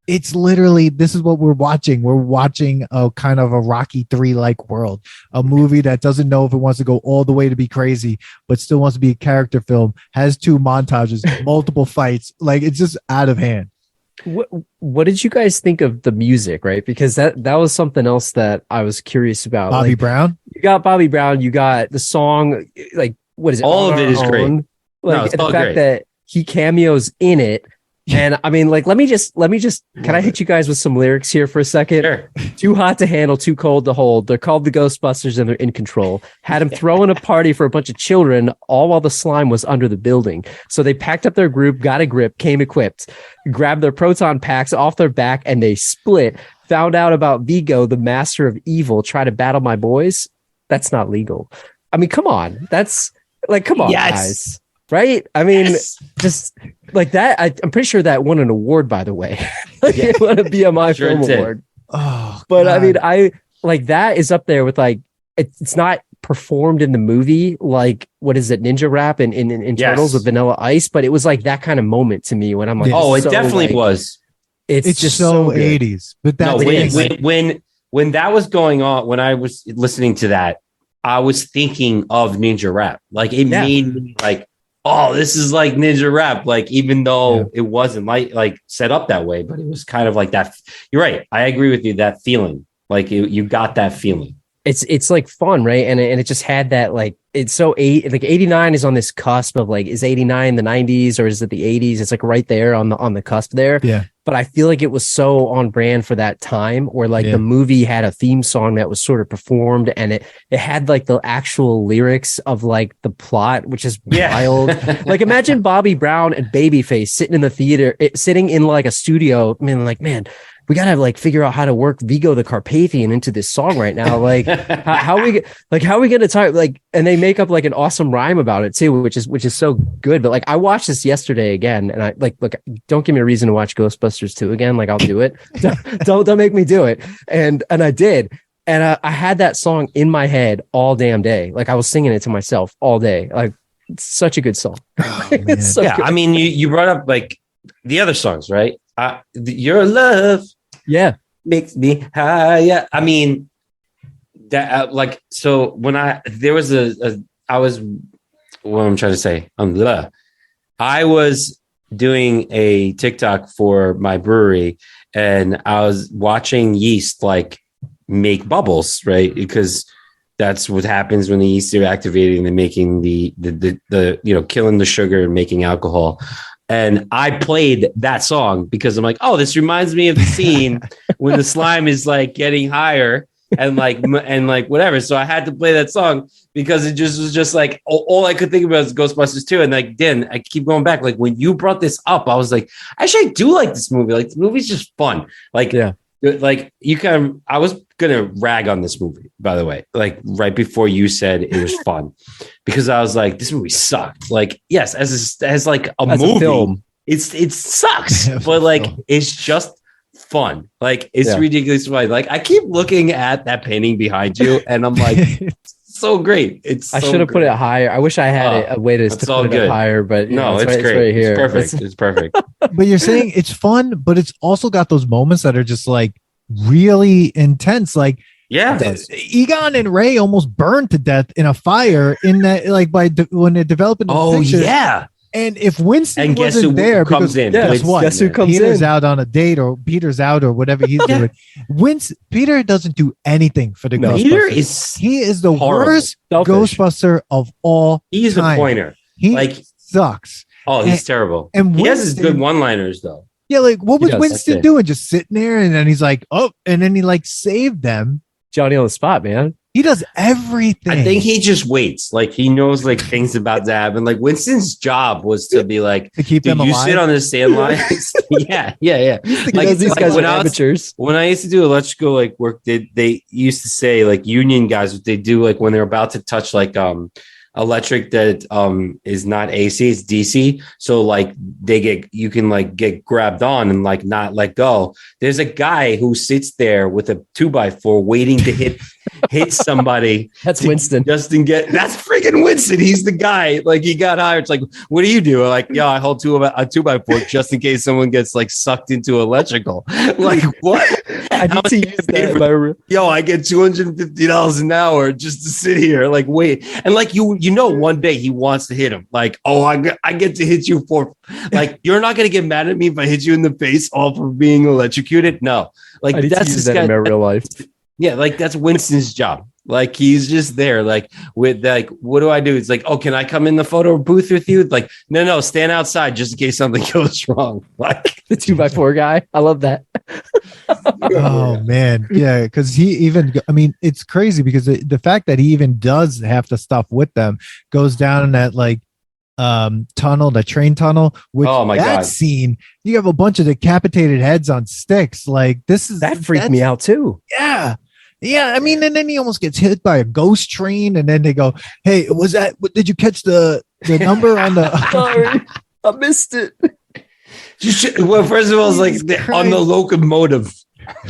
it's literally, this is what we're watching. We're watching a kind of a Rocky 3 like world, a movie that doesn't know if it wants to go all the way to be crazy, but still wants to be a character film, has 2 montages, multiple fights. Like, it's just out of hand. What did you guys think of the music, right? Because that was something else that I was curious about. Bobby Brown? You got Bobby Brown, you got the song, like, what is it? All of it is great. Like, the fact that he cameos in it. And I mean, like, let me just, can I hit you guys with some lyrics here for a second? Sure. Too hot to handle, too cold to hold. They're called the Ghostbusters and they're in control. Had him throwing a party for a bunch of children, all while the slime was under the building. So they packed up their group, got a grip, came equipped, grabbed their proton packs off their back, and they split. Found out about Vigo, the master of evil, try to battle my boys. That's not legal. I mean, come on. That's like, come on, guys. Right? I mean, just like that. I'm pretty sure that won an award, by the way. It won a BMI Film Award. Oh, but God. I mean, I like that is up there with like, it's not performed in the movie like, what is it, Ninja Rap and in Turtles with Vanilla Ice, but it was like that kind of moment to me when I'm like, oh, it definitely was. It's just so good. 80s. But that's when that was going on, when I was listening to that, I was thinking of Ninja Rap. Like, it made me like, oh, this is like Ninja Rap. Like, even though it wasn't like set up that way, but it was kind of like that. You're right. I agree with you. That feeling, like you got that feeling. It's like fun, right? And it just had that, like, it's so like 89 is on this cusp of like, is 89 the 90s or is it the 80s? It's like right there on the cusp there. Yeah. But I feel like it was so on brand for that time, where like the movie had a theme song that was sort of performed, and it had like the actual lyrics of like the plot, which is wild. Like, imagine Bobby Brown and Babyface sitting in the theater, sitting in like a studio. I mean, like, man, we gotta like figure out how to work Vigo the Carpathian into this song right now. Like, how are we gonna talk? Like, and they make up like an awesome rhyme about it too, which is so good. But like, I watched this yesterday again, and I like, look, don't give me a reason to watch Ghostbusters 2 again. Like, I'll do it. don't make me do it. And I did. And I had that song in my head all damn day. Like, I was singing it to myself all day. Like, it's such a good song. Oh, It's so good. I mean, you brought up like the other songs, right? Your love, makes me high. Yeah, I mean that. Like, so when I was what I'm trying to say. I was doing a TikTok for my brewery, and I was watching yeast like make bubbles, right? Because that's what happens when the yeast are activating and making the killing the sugar and making alcohol. And I played that song because I'm like, oh, this reminds me of the scene when the slime is like getting higher and like whatever. So I had to play that song because it just was just like all I could think about is Ghostbusters 2. And like, then I keep going back. Like when you brought this up, I was like, actually, I do like this movie. Like the movie's just fun. Like, Yeah. Like you I was gonna rag on this movie, by the way, like right before you said it was fun, because I was like, this movie sucked. Like, yes, as like as movie, a film, it sucks, but like it's just fun. Like it's ridiculous fun. Like I keep looking at that painting behind you, and I'm like, it's so great. I should have put it higher. I wish I had a way to put it up higher, but no, it's great. Right here. It's perfect. It's perfect. But you're saying it's fun, but it's also got those moments that are just like really intense. Like, Egon and Ray almost burned to death in a fire in that, like when they're developing the picture. Yeah. And if Winston guess wasn't who there, comes because in? guess what? Guess who comes Peter's in? out on a date, or Peter's out, or whatever he's doing. Peter doesn't do anything for the Ghostbusters. He is the worst Ghostbuster of all He's time. A pointer. He sucks. Oh, he's terrible. And he has his good one-liners though. Yeah, like what was Winston doing? Just sitting there, and then he's like, oh, and then he like saved them. Johnny on the spot, man. He does everything. I think he just waits. Like he knows like things about to happen. Like Winston's job was to be like, to keep them alive. You sit on the stand line. yeah. Like these guys are amateurs. When I used to do electrical like work, they used to say like union guys, what they do like when they're about to touch like electric that is not AC, it's DC. So like you can like get grabbed on and like not let go. There's a guy who sits there with a 2x4 waiting to hit somebody. That's Winston. That's freaking Winston. He's the guy. Like he got hired. It's like, what do you do? Like, yeah, I hold a 2x4 just in case someone gets like sucked into electrical. Like what? I need to use that. Yo, I get $250 an hour just to sit here. Like wait, and like you know, one day he wants to hit him. Like, oh, I get to hit you for like you're not gonna get mad at me if I hit you in the face all for being electrocuted. No, like that's use that in my real life. Yeah, like that's Winston's job. Like he's just there, like with like, what do I do? It's like, oh, can I come in the photo booth with you? Like, no, stand outside just in case something goes wrong. Like the 2x4 guy. I love that. Oh man, yeah, because it's crazy because the fact that he even does have the stuff with them goes down in that like tunnel, the train tunnel, which God. Scene, you have a bunch of decapitated heads on sticks. Like that freaked me out too. Yeah, I mean, and then he almost gets hit by a ghost train, and then they go, "Hey, did you catch the number on the?" Sorry, I missed it. Well, first of all, it's like on the locomotive.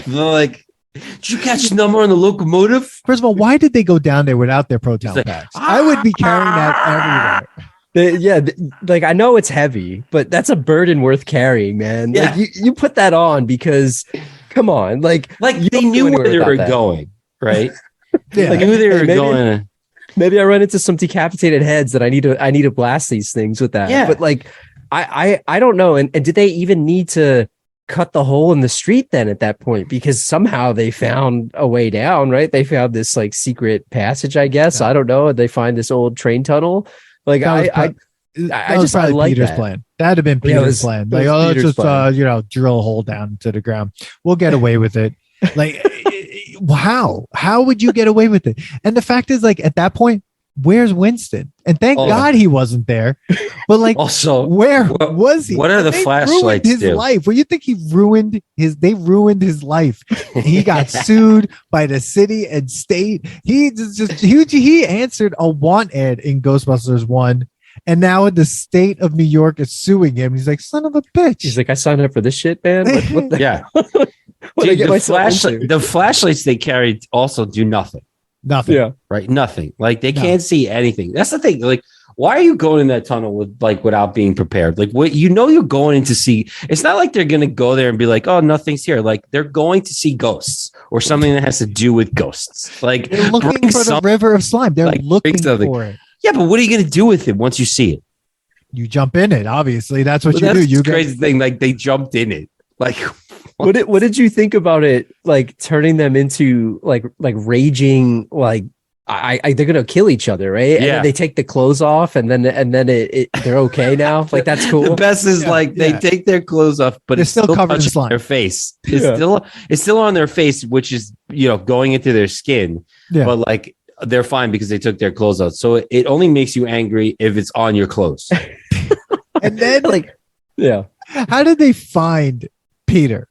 They're like, did you catch the number on the locomotive? First of all, why did they go down there without their proton packs? I would be carrying that everywhere. Like I know it's heavy, but that's a burden worth carrying, man. Yeah. Like you put that on because. Come on, like they knew where they were going, right? Yeah, like knew they were going. Maybe I run into some decapitated heads that I need to blast these things with that. Yeah, but like I don't know. And did they even need to cut the hole in the street then at that point? Because somehow they found a way down, right? They found this like secret passage, I guess. Yeah. I don't know. They find this old train tunnel. Like I just like Peter's that. Plan. That'd have been Peter's plan. Like, let's just drill a hole down to the ground. We'll get away with it. Like, how would you get away with it? And the fact is, like, at that point, where's Winston? And thank God he wasn't there. But like, also, where was he? What are the flashlights? His life. Well, you think he ruined his? They ruined his life. He got sued by the city and state. He answered a want ad in Ghostbusters 1. And now the state of New York is suing him. He's like, son of a bitch. He's like, I signed up for this shit, man. What the yeah. Dude, the flashlights they carried also do nothing. Nothing. Yeah. Right. Nothing. Like they can't see anything. That's the thing. Like, why are you going in that tunnel without being prepared? Like what you're going in to see. It's not like they're gonna go there and be like, oh, nothing's here. Like they're going to see ghosts or something that has to do with ghosts. Like they're looking for the river of slime. They're looking for it. Yeah, but what are you going to do with it once you see it? You jump in it. Obviously, that's what you do. You crazy thing. Like they jumped in it. Like, what did you think about it? Like turning them into like raging like they're gonna kill each other, right? And then they take the clothes off, and then they're okay now. Like that's cool. The best is they take their clothes off, but it's still covered in slime. Their face. It's still on their face, which is going into their skin. Yeah. But like they're fine because they took their clothes out. So it only makes you angry if it's on your clothes. And then how did they find Peter?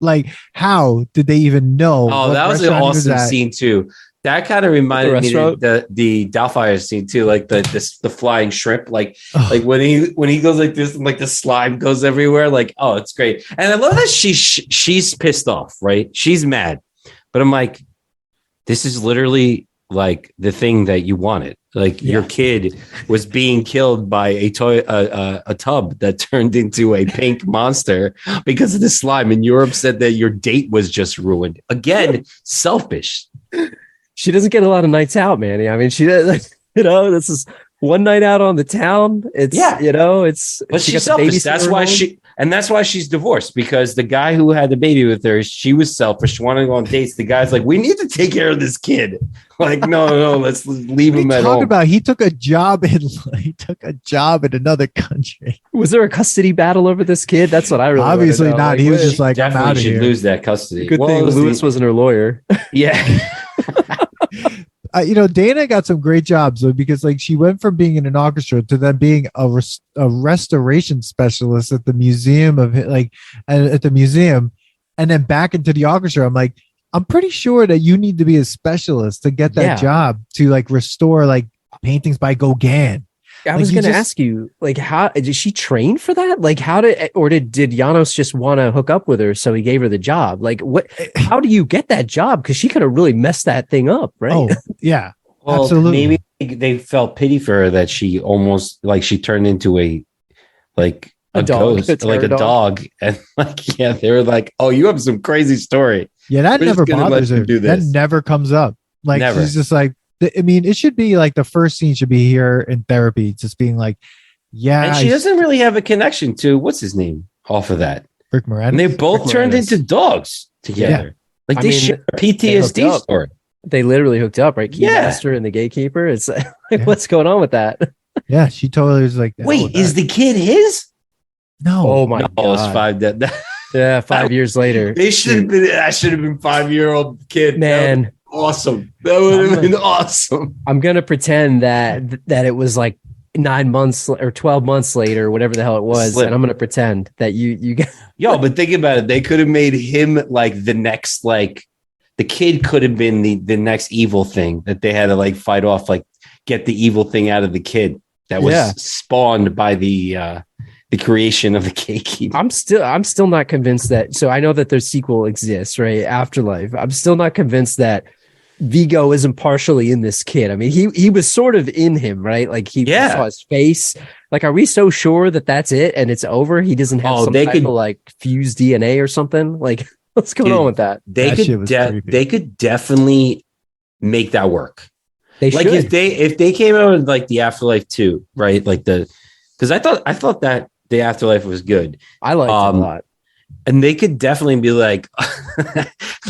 Like, how did they even know? Oh, that was an awesome scene too. That kind of reminded me of the Doubtfire scene too, like the flying shrimp, like when he goes like this, and like the slime goes everywhere. Like, oh, it's great. And I love that she's pissed off, right? She's mad, but I'm like, this is literally like the thing that you wanted. Like your kid was being killed by a tub that turned into a pink monster because of the slime, and you're upset that your date was just ruined. Again, selfish. She doesn't get a lot of nights out, Manny. I mean, she does. This is one night out on the town. It's it's. But she's selfish. That's why she's divorced, because the guy who had the baby with her, she was selfish. She wanted to go on dates. The guy's like, we need to take care of this kid. Like, no, let's leave him at home. He took a job in another country. Was there a custody battle over this kid? That's what I really obviously not. Like, he was just like, definitely I'm out of should here. Lose that custody. Good thing Lewis wasn't her lawyer. Yeah. Dana got some great jobs though, because like she went from being in an orchestra to then being a restoration specialist at the museum at the museum, and then back into the orchestra. I'm like, I'm pretty sure that you need to be a specialist to get that job to like restore like paintings by Gauguin. I was going to ask you, like, how did she train for that? Like, did Janos just want to hook up with her, so he gave her the job? Like, how do you get that job? Because she could have really messed that thing up, right? Oh, yeah, well, absolutely. Maybe they felt pity for her that she almost she turned into a ghost, like a dog, and they were like, "Oh, you have some crazy story." Yeah, that never bothers her. That never comes up. Like, never. She's just like. I mean, it should be like the first scene should be here in therapy, just being like, and she doesn't really have a connection to what's his name off of that. Rick Moranis. And they both turned into dogs together. Yeah. Like they share a PTSD story. They literally hooked up, right? Keymaster and the gatekeeper. It's like, what's going on with that? Yeah, she totally was like, wait, is the kid his? No. Oh my God. It's 5 years later. They should have been. That should have been 5-year-old kid, man. Awesome. That would have been awesome. I'm gonna pretend that it was like 9 months or 12 months later, whatever the hell it was, and I'm gonna pretend that you got. But think about it. They could have made him like the next, like the kid could have been the next evil thing that they had to like fight off, like get the evil thing out of the kid that was spawned by the creation of the gatekeeper. I'm still not convinced that. So I know that their sequel exists, right? Afterlife. I'm still not convinced that Vigo isn't partially in this kid. I mean, he was sort of in him, right? Like he saw his face. Like, are we so sure that that's it and it's over? He doesn't have some type of like fused DNA or something. Like, what's going on with that? They could definitely make that work. They like should. if they came out with like the Afterlife 2, right? Like because I thought that the Afterlife was good. I liked it a lot. And they could definitely be like,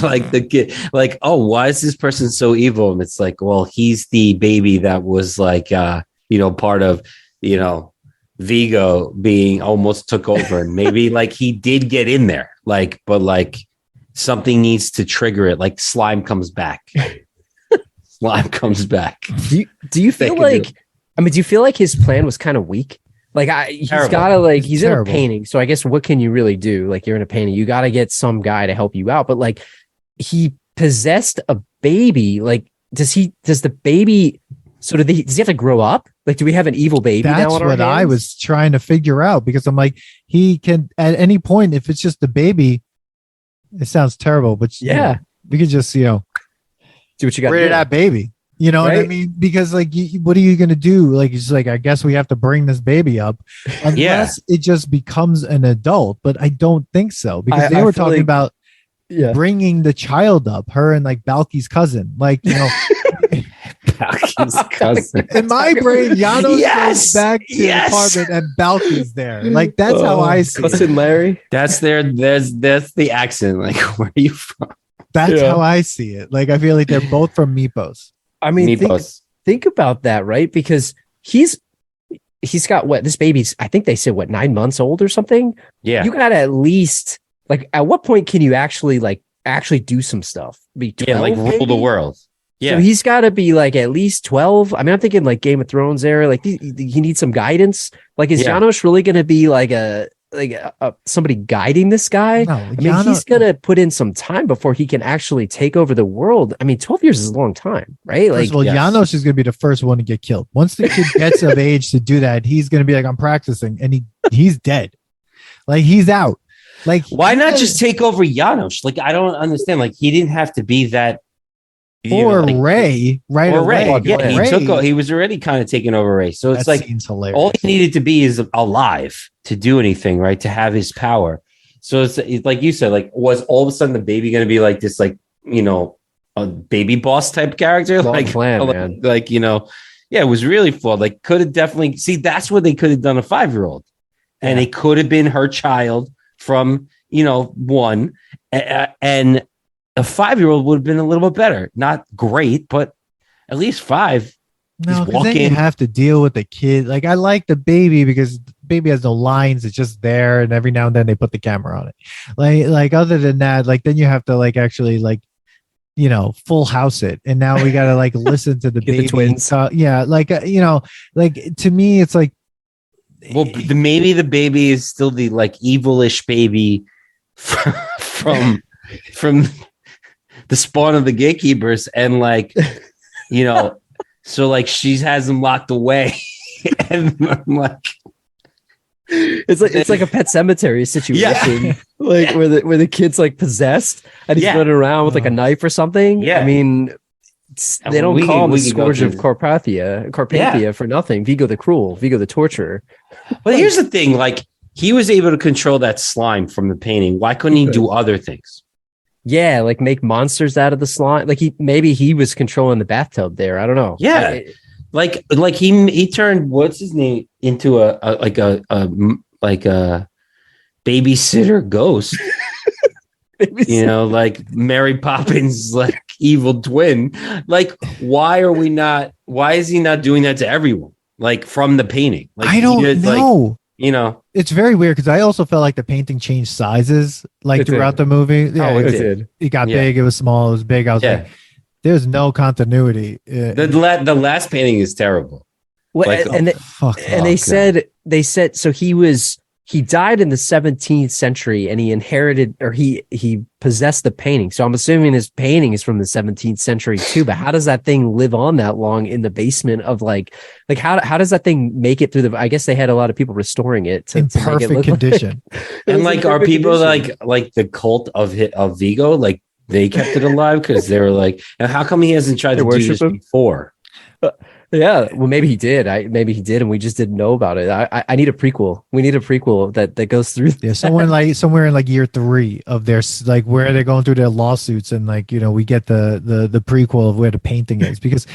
like the kid, like, oh, why is this person so evil? And it's like, well, he's the baby that was like, part of, Vigo being almost took over. And maybe like he did get in there, like, but like something needs to trigger it. Like slime comes back. Slime comes back. Do you feel like, do you feel like his plan was kind of weak? Like he's got to he's in a painting. So I guess what can you really do? Like you're in a painting, you got to get some guy to help you out. But like he possessed a baby. Like does the baby? So does he have to grow up? Like do we have an evil baby? That's now what I was trying to figure out, because I'm like, he can at any point, if it's just the baby. It sounds terrible, but we could just do what you got. Rid of that baby. You know what I mean? Because like, what are you going to do? Like, it's like, I guess we have to bring this baby up unless it just becomes an adult. But I don't think so, because they were talking about bringing the child up, her and like Balki's cousin, like, Balki's cousin. In my brain, Janos goes back to the apartment and Balki's there. Like, that's how I see cousin it. Larry. That's the accent. Like, where are you from? That's how I see it. Like, I feel like they're both from Mypos. I mean, Meatballs. think about that, right? Because he's got what, this baby's, I think they said what, 9 months old or something. Yeah. You got to at least, like, at what point can you actually do some stuff? Be 12, Yeah, like rule the maybe? world. Yeah. So he's got to be like at least 12. I mean, I'm thinking like Game of Thrones era. Like he needs some guidance. Like, is Janos really going to be like somebody guiding this guy? No, I mean, he's going to put in some time before he can actually take over the world. I mean, 12 years is a long time, right? Like, first of all, Janos is going to be the first one to get killed. Once the kid gets of age to do that, he's going to be like, I'm practicing, and he's dead. Like, he's out. Like, why not just take over Janos? Like, I don't understand. Like, he didn't have to be that. Or Ray, right? Or Ray. away. Yeah, he was already kind of taking over Ray. So it's That like scene's hilarious. all he needed to be is alive to do anything, right? To have his power. So it's like you said, like, was all of a sudden the baby going to be like this, like, you know, a baby boss type character? Long Like, plan, man. like, you know, yeah, it was really flawed. Like, could have definitely that's what they could have done a 5-year-old, and it could have been her child from, you know, 1, and a 5-year-old would have been a little bit better. Not great, but at least 5. No, because then you have to deal with the kid. Like, I like the baby because the baby has no lines. It's just there, and every now and then they put the camera on it. Like other than that, like then you have to like actually like, you know, full house it. And now we got to like listen to the baby. The twins. Yeah, like you know, like to me, it's like, well, maybe the baby is still the like evilish baby from the spawn of the gatekeepers, and like, you know, so like she has them locked away, and I'm like, it's like a Pet Cemetery situation, like where the kid's like possessed and he's running around with like a knife or something. Yeah, I mean, they don't call him the Scourge of Carpathia for nothing. Vigo the Cruel, Vigo the Torturer. But here's the thing: like, he was able to control that slime from the painting. Why couldn't he do other things? Yeah, like make monsters out of the slime. Like he was controlling the bathtub there. I don't know. Yeah, like he turned what's his name into a babysitter ghost. You know, like Mary Poppins, like evil twin. Like, why is he not doing that to everyone? Like, from the painting? Like, I don't know. Like, you know, it's very weird because I also felt like the painting changed sizes like throughout the movie. Yeah, it did. It got big. It was small. It was big. I was like, there's no continuity. The last painting is terrible. Well, like, they said so he died in the 17th century and he inherited, or he possessed the painting. So I'm assuming his painting is from the 17th century too, but how does that thing live on that long in the basement of like how does that thing make it through I guess they had a lot of people restoring it to perfect make it condition. And like, are people like the cult of Vigo, like they kept it alive because they were like, and how come he hasn't tried to do this before? Yeah, well, maybe he did. Maybe he did, and we just didn't know about it. I need a prequel. We need a prequel that goes through. Yeah, somewhere in like year 3 of their like where they're going through their lawsuits, and like, you know, we get the prequel of where the painting is, because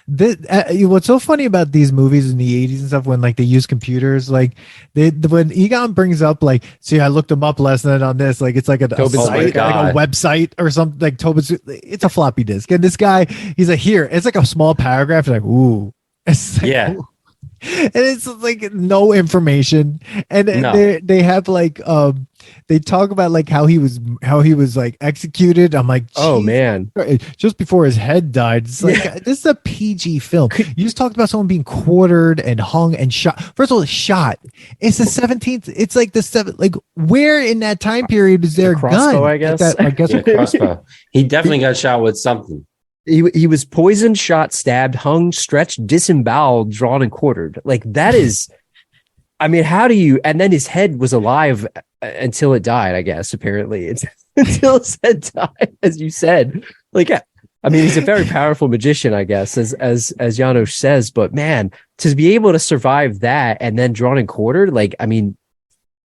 what's so funny about these movies in the 80s and stuff, when like they use computers, like when Egon brings up like, see, I looked them up last night on this, like it's like a site, like a website or something, like Tobin's, it's a floppy disk, and this guy, he's like, here, it's like a small paragraph, like, ooh. It's like, and it's like no information, and they have like they talk about like how he was like executed. I'm like, oh man, just before his head died. It's like, this is a PG film. You just talked about someone being quartered and hung and shot. First of all, shot. It's the 17th. It's like the 7th. Like, where in that time period is there a gun? I guess. I guess a crossbow. He definitely got shot with something. He was poisoned, shot, stabbed, hung, stretched, disemboweled, drawn, and quartered. Like, that is, I mean, how do you? And then his head was alive until it died. I guess apparently it's until his head died, as you said. Like, I mean, he's a very powerful magician, I guess, as Janos says. But man, to be able to survive that and then drawn and quartered, like, I mean,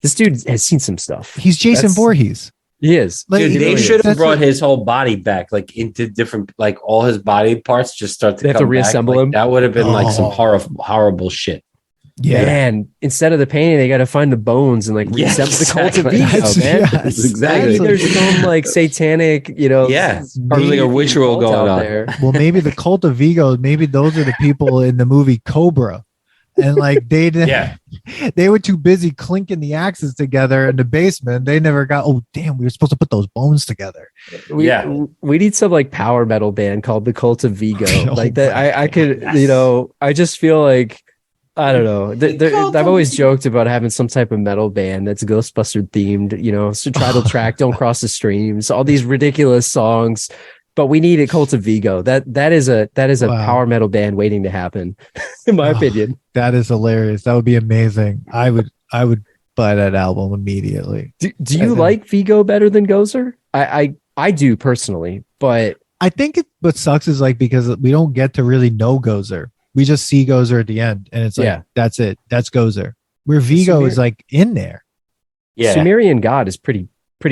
this dude has seen some stuff. He's Jason Voorhees. He is. Like, dude, they should have brought his whole body back, like into different, like all his body parts just start to. They have to reassemble him. That would have been like some horrible shit. Yeah. Man, instead of the painting, they got to find the bones and like Yeah, reassemble the cult of exactly. Vigo, man. Yes, Exactly. Maybe there's some like satanic, Yeah. Probably like a Maybe ritual cult going out on. there. Well, maybe the cult of Vigo, maybe those are the people in the movie Cobra. And like Yeah. they were too busy clinking the axes together in the basement. They never got, oh damn, we were supposed to put those bones together. We need some like power metal band called the Cult of Vigo. Oh Like that, my I could, Yes. you know, I just feel like I don't know. Cult I've of always Vigo. joked about having some type of metal band that's Ghostbuster themed. You know, so title track, "Don't Cross the Streams," all these ridiculous songs. But we need a Cult of Vigo. That is a Wow. power metal band waiting to happen, in my Oh, opinion. That is hilarious. That would be amazing. I would buy that album immediately. Do you like Vigo better than Gozer? I do personally, but I think what sucks is like because we don't get to really know Gozer. We just see Gozer at the end, and it's like that's it. That's Gozer. Where Vigo is like in there. Yeah. Sumerian god is pretty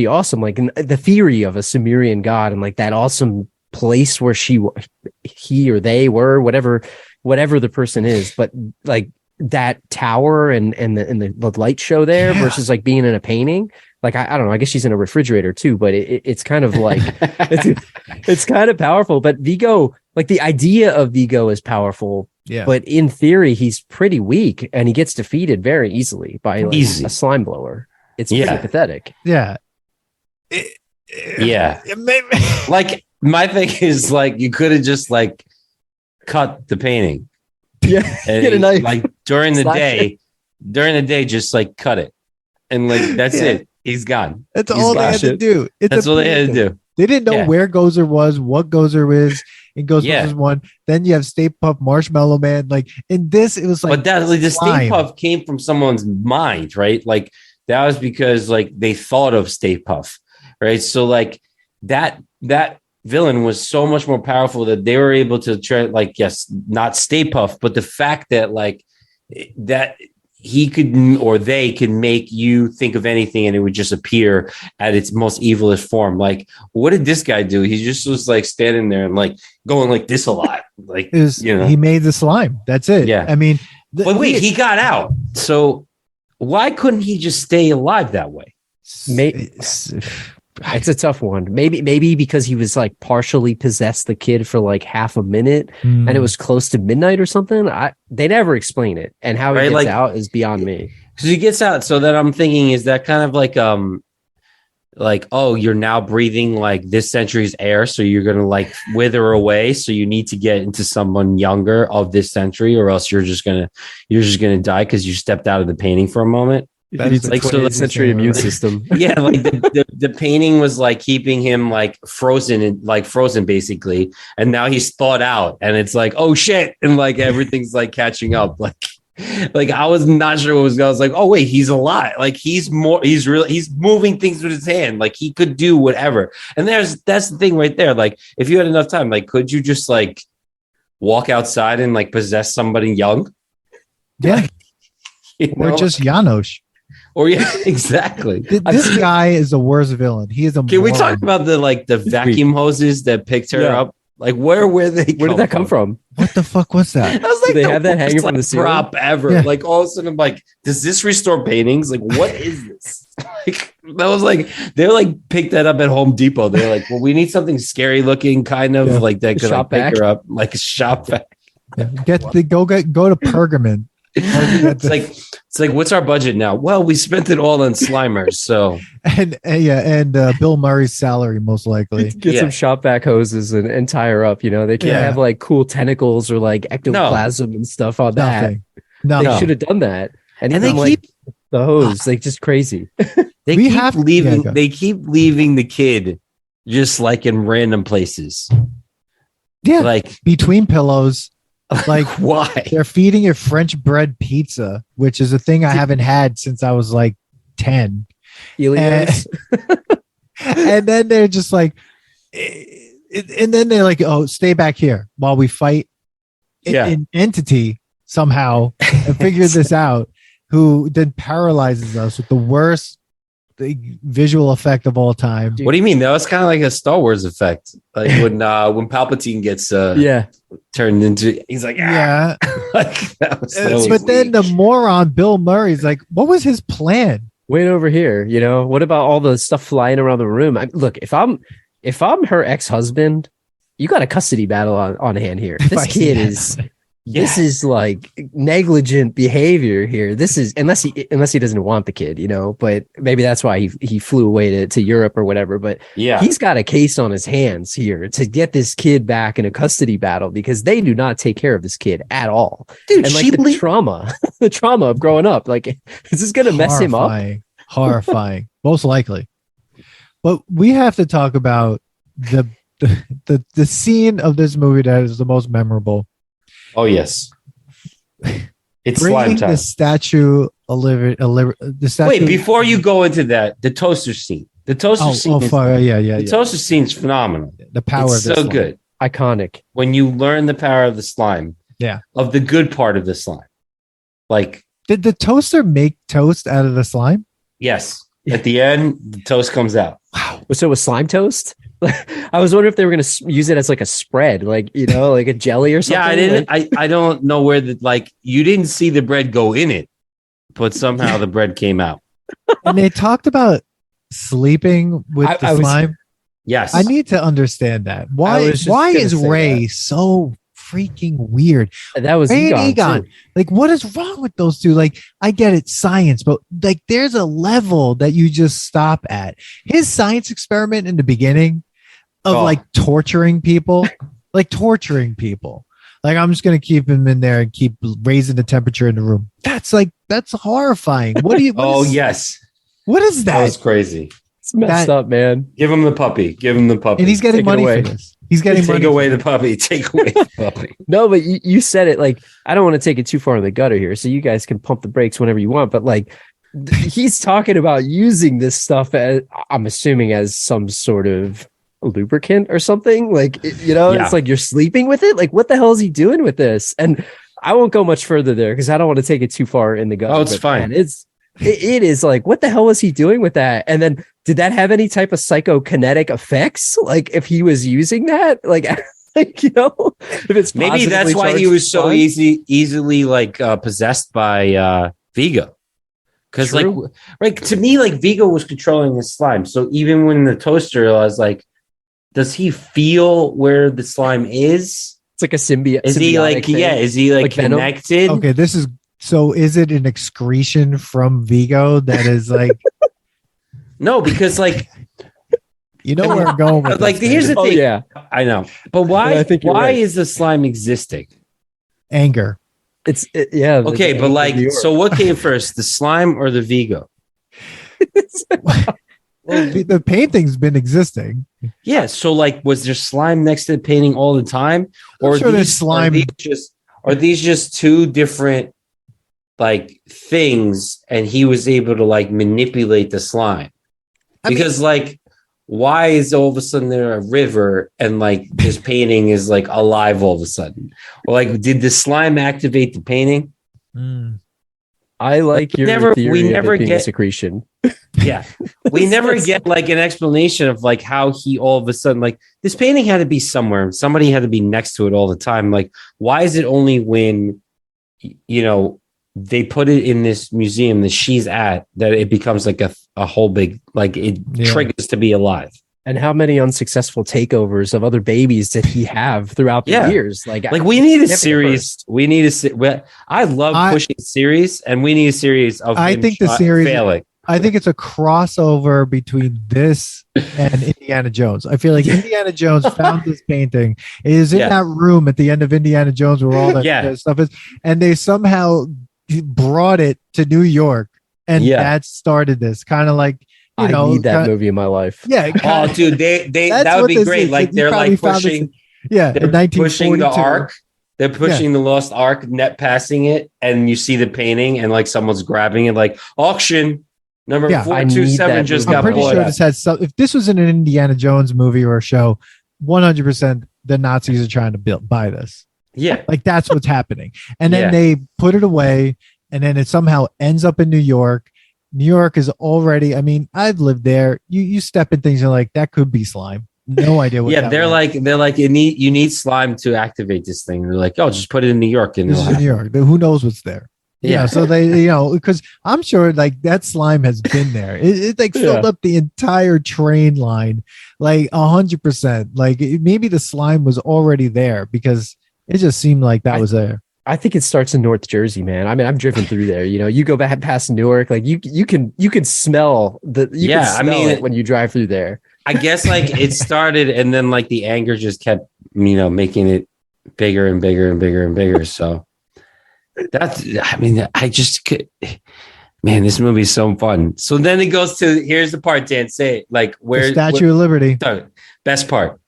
awesome. Like in the theory of a Sumerian god and like that awesome place where he or they were, whatever the person is, but like that tower and the light show there versus like being in a painting. Like I don't know. I guess she's in a refrigerator too, but it's kind of like it's kind of powerful. But Vigo, like the idea of Vigo is powerful. Yeah. But in theory, he's pretty weak and he gets defeated very easily by like a slime blower. It's pretty pathetic. Yeah. Like my thing is like you could have just like cut the painting. Yeah. And Get a knife. like during the day, just like cut it. And like that's it. He's gone. That's He's all they had to do. That's all they had to do. They didn't know where Gozer was, what Gozer is in Ghostbusters 1. Then you have Stay Puft Marshmallow Man. Like in this, it was like, but that like the Stay Puft came from someone's mind, right? Like that was because like they thought of Stay Puft, right? So like that villain was so much more powerful that they were able to try, like, yes, not Stay Puft, but the fact that like that he could or they can make you think of anything and it would just appear at its most evilest form. Like, what did this guy do? He just was like standing there and like going like this a lot. Like, he made the slime. That's it. Yeah. I mean, but wait, he got out. So why couldn't he just stay alive that way? It's a tough one. Maybe because he was like partially possessed the kid for like half a minute and it was close to midnight or something. They never explain it. And how he gets out is beyond me. Because he gets out. So then I'm thinking, is that kind of like, oh, you're now breathing like this century's air. So you're going to like wither away. So you need to get into someone younger of this century or else you're just going to die because you stepped out of the painting for a moment. It's like so the century immune system. Yeah, like the painting was like keeping him like frozen basically, and now he's thawed out, and it's like oh shit, and like everything's like catching up. Like I was not sure what was going. I was like, oh wait, he's alive. Like he's moving things with his hand. Like he could do whatever. And that's the thing right there. Like if you had enough time, like could you just like walk outside and like possess somebody young? Yeah, or just Janosch. Or yeah, exactly. This guy is the worst villain. He is a. Can we talk about the vacuum hoses that picked her up? Like where did that come from? What the fuck was that? I was like, they have that hanging from the ceiling? Prop ever. Yeah. Like all of a sudden, I'm like, does this restore paintings? Like, what is this? Like that was like they were like picked that up at Home Depot. They're like, well, we need something scary looking, kind of like that could like, pick her up, like a shop vac. Go to Pergamon. It's like what's our budget now? Well, we spent it all on Slimers, so and Bill Murray's salary most likely. Get some shop vac hoses and tie her up. You know, they can't have like cool tentacles or like ectoplasm and stuff on that. No, they should have done that. And they like keep the hose, like just crazy. They keep leaving the kid just like in random places. Yeah, like between pillows. Like why? They're feeding you French bread pizza, which is a thing I haven't had since I was like 10. And then they're just like, and then they're like, oh, stay back here while we fight an entity somehow and figure this out, who then paralyzes us with the worst visual effect of all time. What do you mean? That was kind of like a Star Wars effect, like when Palpatine gets turned into. He's like, yeah. Like that was but then the moron Bill Murray's like, what was his plan? Wait over here. You know, what about all the stuff flying around the room? Look, if I'm her ex-husband, you got a custody battle on hand here. This kid is. This is like negligent behavior here. This is unless he doesn't want the kid, you know, but maybe that's why he flew away to Europe or whatever. But he's got a case on his hands here to get this kid back in a custody battle because they do not take care of this kid at all. Dude, and like the trauma of growing up, like is this gonna mess him up? Horrifying, most likely. But we have to talk about the scene of this movie that is the most memorable. Oh yes, it's bringing slime time. The statue. Wait, before you go into that, the toaster scene. The toaster scene. The toaster scene's phenomenal. The power it's of so good, iconic. When you learn the power of the slime, of the good part of the slime. Like, did the toaster make toast out of the slime? Yes. At the end, the toast comes out. Wow. So it was slime toast? I was wondering if they were going to use it as like a spread, like, you know, like a jelly or something. Yeah, I didn't. I don't know where you didn't see the bread go in it, but somehow the bread came out. And they talked about sleeping with the slime. Yes. I need to understand that. Why is Ray so freaking weird? That was Egon. Like, what is wrong with those two? Like, I get it, science, but like, there's a level that you just stop at. His science experiment in the beginning of like torturing people, like I'm just gonna keep him in there and keep raising the temperature in the room. That's horrifying. What do you? Yes. What is that? That was crazy. It's messed up, man. Give him the puppy. And he's getting money for this. He's getting money. Take away the puppy. Take away the puppy. No, but you said it. Like, I don't want to take it too far in the gutter here, so you guys can pump the brakes whenever you want. But like, he's talking about using this stuff as, I'm assuming, as some sort of lubricant or something. Like, you know, it's like you're sleeping with it. Like, what the hell is he doing with this? And I won't go much further there because I don't want to take it too far in the gutter. Oh, it's fine. Man, it is like, what the hell was he doing with that? And then did that have any type of psychokinetic effects? Like, if he was using that, like, you know, if it's maybe that's why he was so easily like possessed by Vigo. Because like to me, like Vigo was controlling the slime. So even when the toaster, I was like, does he feel where the slime is? It's like a symbiote. Is he like thing? Is he like connected? Okay, is it an excretion from Vigo that is like no, because like you know where I'm going with like here's the thing. Yeah, I know. But why is the slime existing? Anger. Okay, but like so what came first, the slime or the Vigo? Well, the painting's been existing. Yeah, so like was there slime next to the painting all the time? Or are these just two different like things and he was able to like manipulate the slime? Because like why is all of a sudden there a river and like this painting is like alive all of a sudden? Or like did the slime activate the painting? I like your theory we never get secretion. Yeah. We never get like an explanation of like how he all of a sudden like this painting had to be somewhere. Somebody had to be next to it all the time. Like why is it only when you know they put it in this museum that she's at that it becomes like a whole big like it triggers to be alive? And how many unsuccessful takeovers of other babies did he have throughout the years? Like we need a series. We need I love pushing series, and we need a series of. I think the series failing. I think it's a crossover between this and Indiana Jones. I feel like Indiana Jones found this painting. It is in that room at the end of Indiana Jones where all that stuff is, and they somehow brought it to New York, and that started this kind of like. I need that movie in my life. Yeah. Oh, dude, that would be great. Like they're like pushing. They're pushing the arc. They're pushing the lost arc, net passing it, and you see the painting, and like someone's grabbing it, like auction number 427 just got. I'm pretty sure this has some. If this was in an Indiana Jones movie or a show, 100% the Nazis are trying to buy this. Yeah, like that's what's happening, and then they put it away, and then it somehow ends up in New York. New York is already. I mean, I've lived there. You step in things, you're like, that could be slime. No idea what. Yeah, they're like you need slime to activate this thing. They're like, oh, just put it in New York and This is New York. Who knows what's there? Yeah. So they, because I'm sure like that slime has been there. It like filled up the entire train line, like 100%. Like maybe the slime was already there because it just seemed like that was there. I think it starts in North Jersey, man. I mean, I've driven through there. You go back past Newark, like you can smell it when you drive through there. I guess like it started, and then like the anger just kept making it bigger and bigger and bigger and bigger. So. I just could, man, this movie is so fun. So then it goes to, here's the part, Dan, say it, like where the Statue of Liberty. Best part.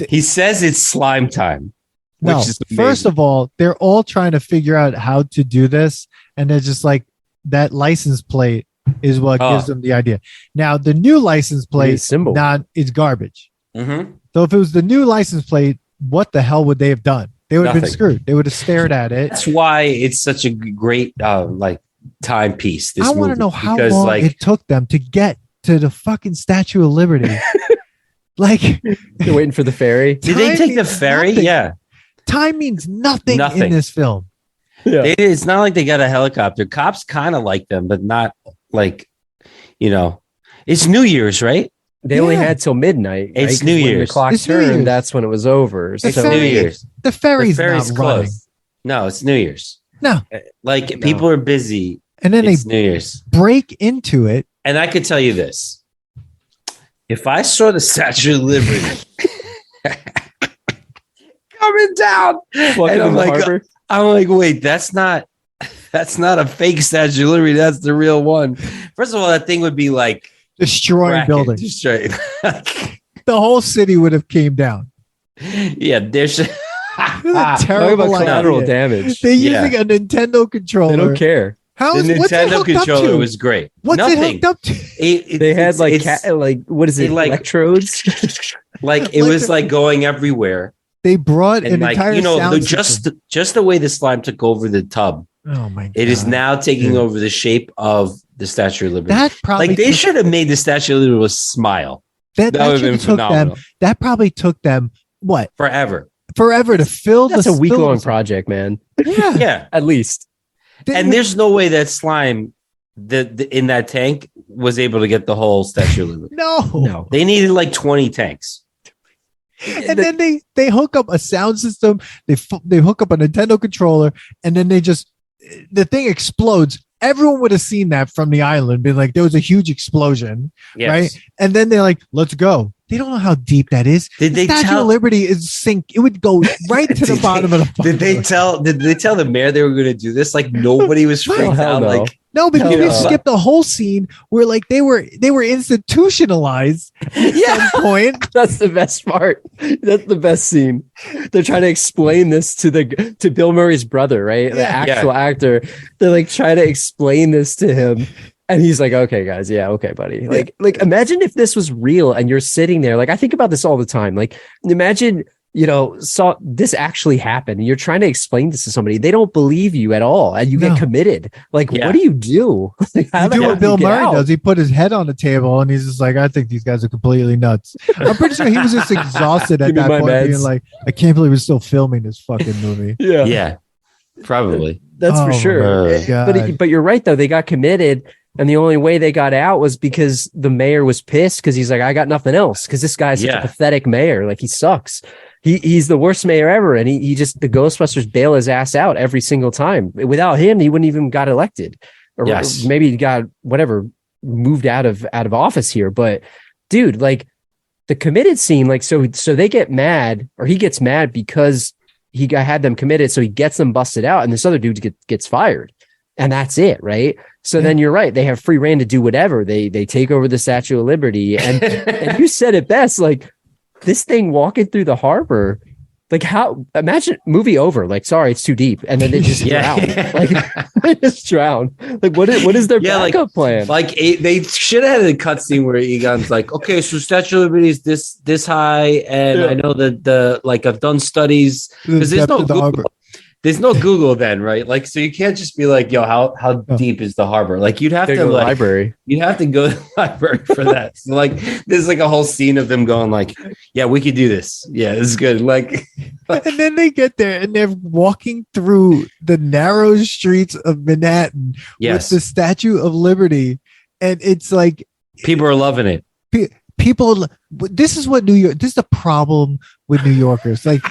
He says it's slime time. No, first of all, they're all trying to figure out how to do this. And they're just like, that license plate is what gives them the idea. Now, the new license plate symbol is garbage. Mm-hmm. So if it was the new license plate, what the hell would they have done? They would have been screwed. They would have stared at it. That's why it's such a great timepiece. I want to know how long it took them to get to the fucking Statue of Liberty. Like they're waiting for the ferry. Did they take the ferry? Nothing. Yeah. Time means nothing in this film. Yeah. It's not like they got a helicopter. Cops kind of like them, but not like, it's New Year's, right? They only had till midnight. It's right? New Year's. When the clock turned, that's when it was over. It's New Year's. The ferry's not closed. running. No, it's New Year's. No. Like people are busy. And then it's New Year's. Break into it. And I could tell you this. If I saw the Statue of Liberty coming down, and I'm like, wait, that's not a fake Statue of Liberty. That's the real one. First of all, that thing would be like destroying buildings. The whole city would have came down. Yeah, there's terrible collateral damage. They're using a Nintendo controller. They don't care. The Nintendo controller was great. What's it hooked up to? They had what is it? Electrodes. Like it was like going everywhere. They brought an entire sound system. just the way the slime took over the tub. Oh my god! It is now taking over the shape of the Statue of Liberty. That probably they should have made the Statue of Liberty with smile. That would have been phenomenal. That probably took them what? Forever to fill. That's a week-long project, man. Yeah, at least. And there's no way that slime in that tank was able to get the whole Statue of Liberty. No. They needed like 20 tanks. And then they hook up a sound system. They hook up a Nintendo controller, and then the thing explodes. Everyone would have seen that from the island, being like, there was a huge explosion, right? And then they're like, let's go. They don't know how deep that is. Did they Statue of Liberty is sink? It would go right to the bottom of the fire. Did they tell the mayor they were going to do this? Like nobody was freaked out. No. Like no, because they skipped the whole scene where like they were institutionalized at some point. That's the best part. That's the best scene. They're trying to explain this to Bill Murray's brother, right? The actual actor. They're like trying to explain this to him. And he's like, okay, guys. Yeah. Okay, buddy. Like imagine if this was real and you're sitting there. Like, I think about this all the time. Like, imagine, saw this actually happen. And you're trying to explain this to somebody. They don't believe you at all. And you get committed. Like, what do you do? Like, you do what Bill Murray does. He put his head on the table and he's just like, I think these guys are completely nuts. I'm pretty sure he was just exhausted at that point. Being like, I can't believe we're still filming this fucking movie. Yeah. Probably. That's for sure. But you're right, though. They got committed. And the only way they got out was because the mayor was pissed because he's like, I got nothing else. Because this guy's such a pathetic mayor. Like, he sucks. He's the worst mayor ever. And he just, the Ghostbusters bail his ass out every single time. Without him, he wouldn't even got elected. Or maybe he got moved out of office here. But dude, like the committed scene, like, so they get mad, or he gets mad because he had them committed. So he gets them busted out and this other dude gets fired. And that's it, right? So then you're right. They have free reign to do whatever. They take over the Statue of Liberty. And you said it best, like this thing walking through the harbor, like imagine movie over, like, sorry, it's too deep. And then they just drown. Like they just drown. Like what is their backup plan? Like they should have had a cutscene where Egon's like, okay, so Statue of Liberty is this high. And I know that I've done studies because there's no Google. there's no Google then, right? Like, so you can't just be like, yo, how deep is the harbor? Like, you'd have to Go to the like library. you'd have to go to the library for that. So like, there's like a whole scene of them going like, yeah, we could do this. Yeah, this is good. Like, And then they get there and they're walking through the narrow streets of Manhattan yes, with the Statue of Liberty. And it's like people are loving it. people, this is what New York, this is the problem with New Yorkers. Like,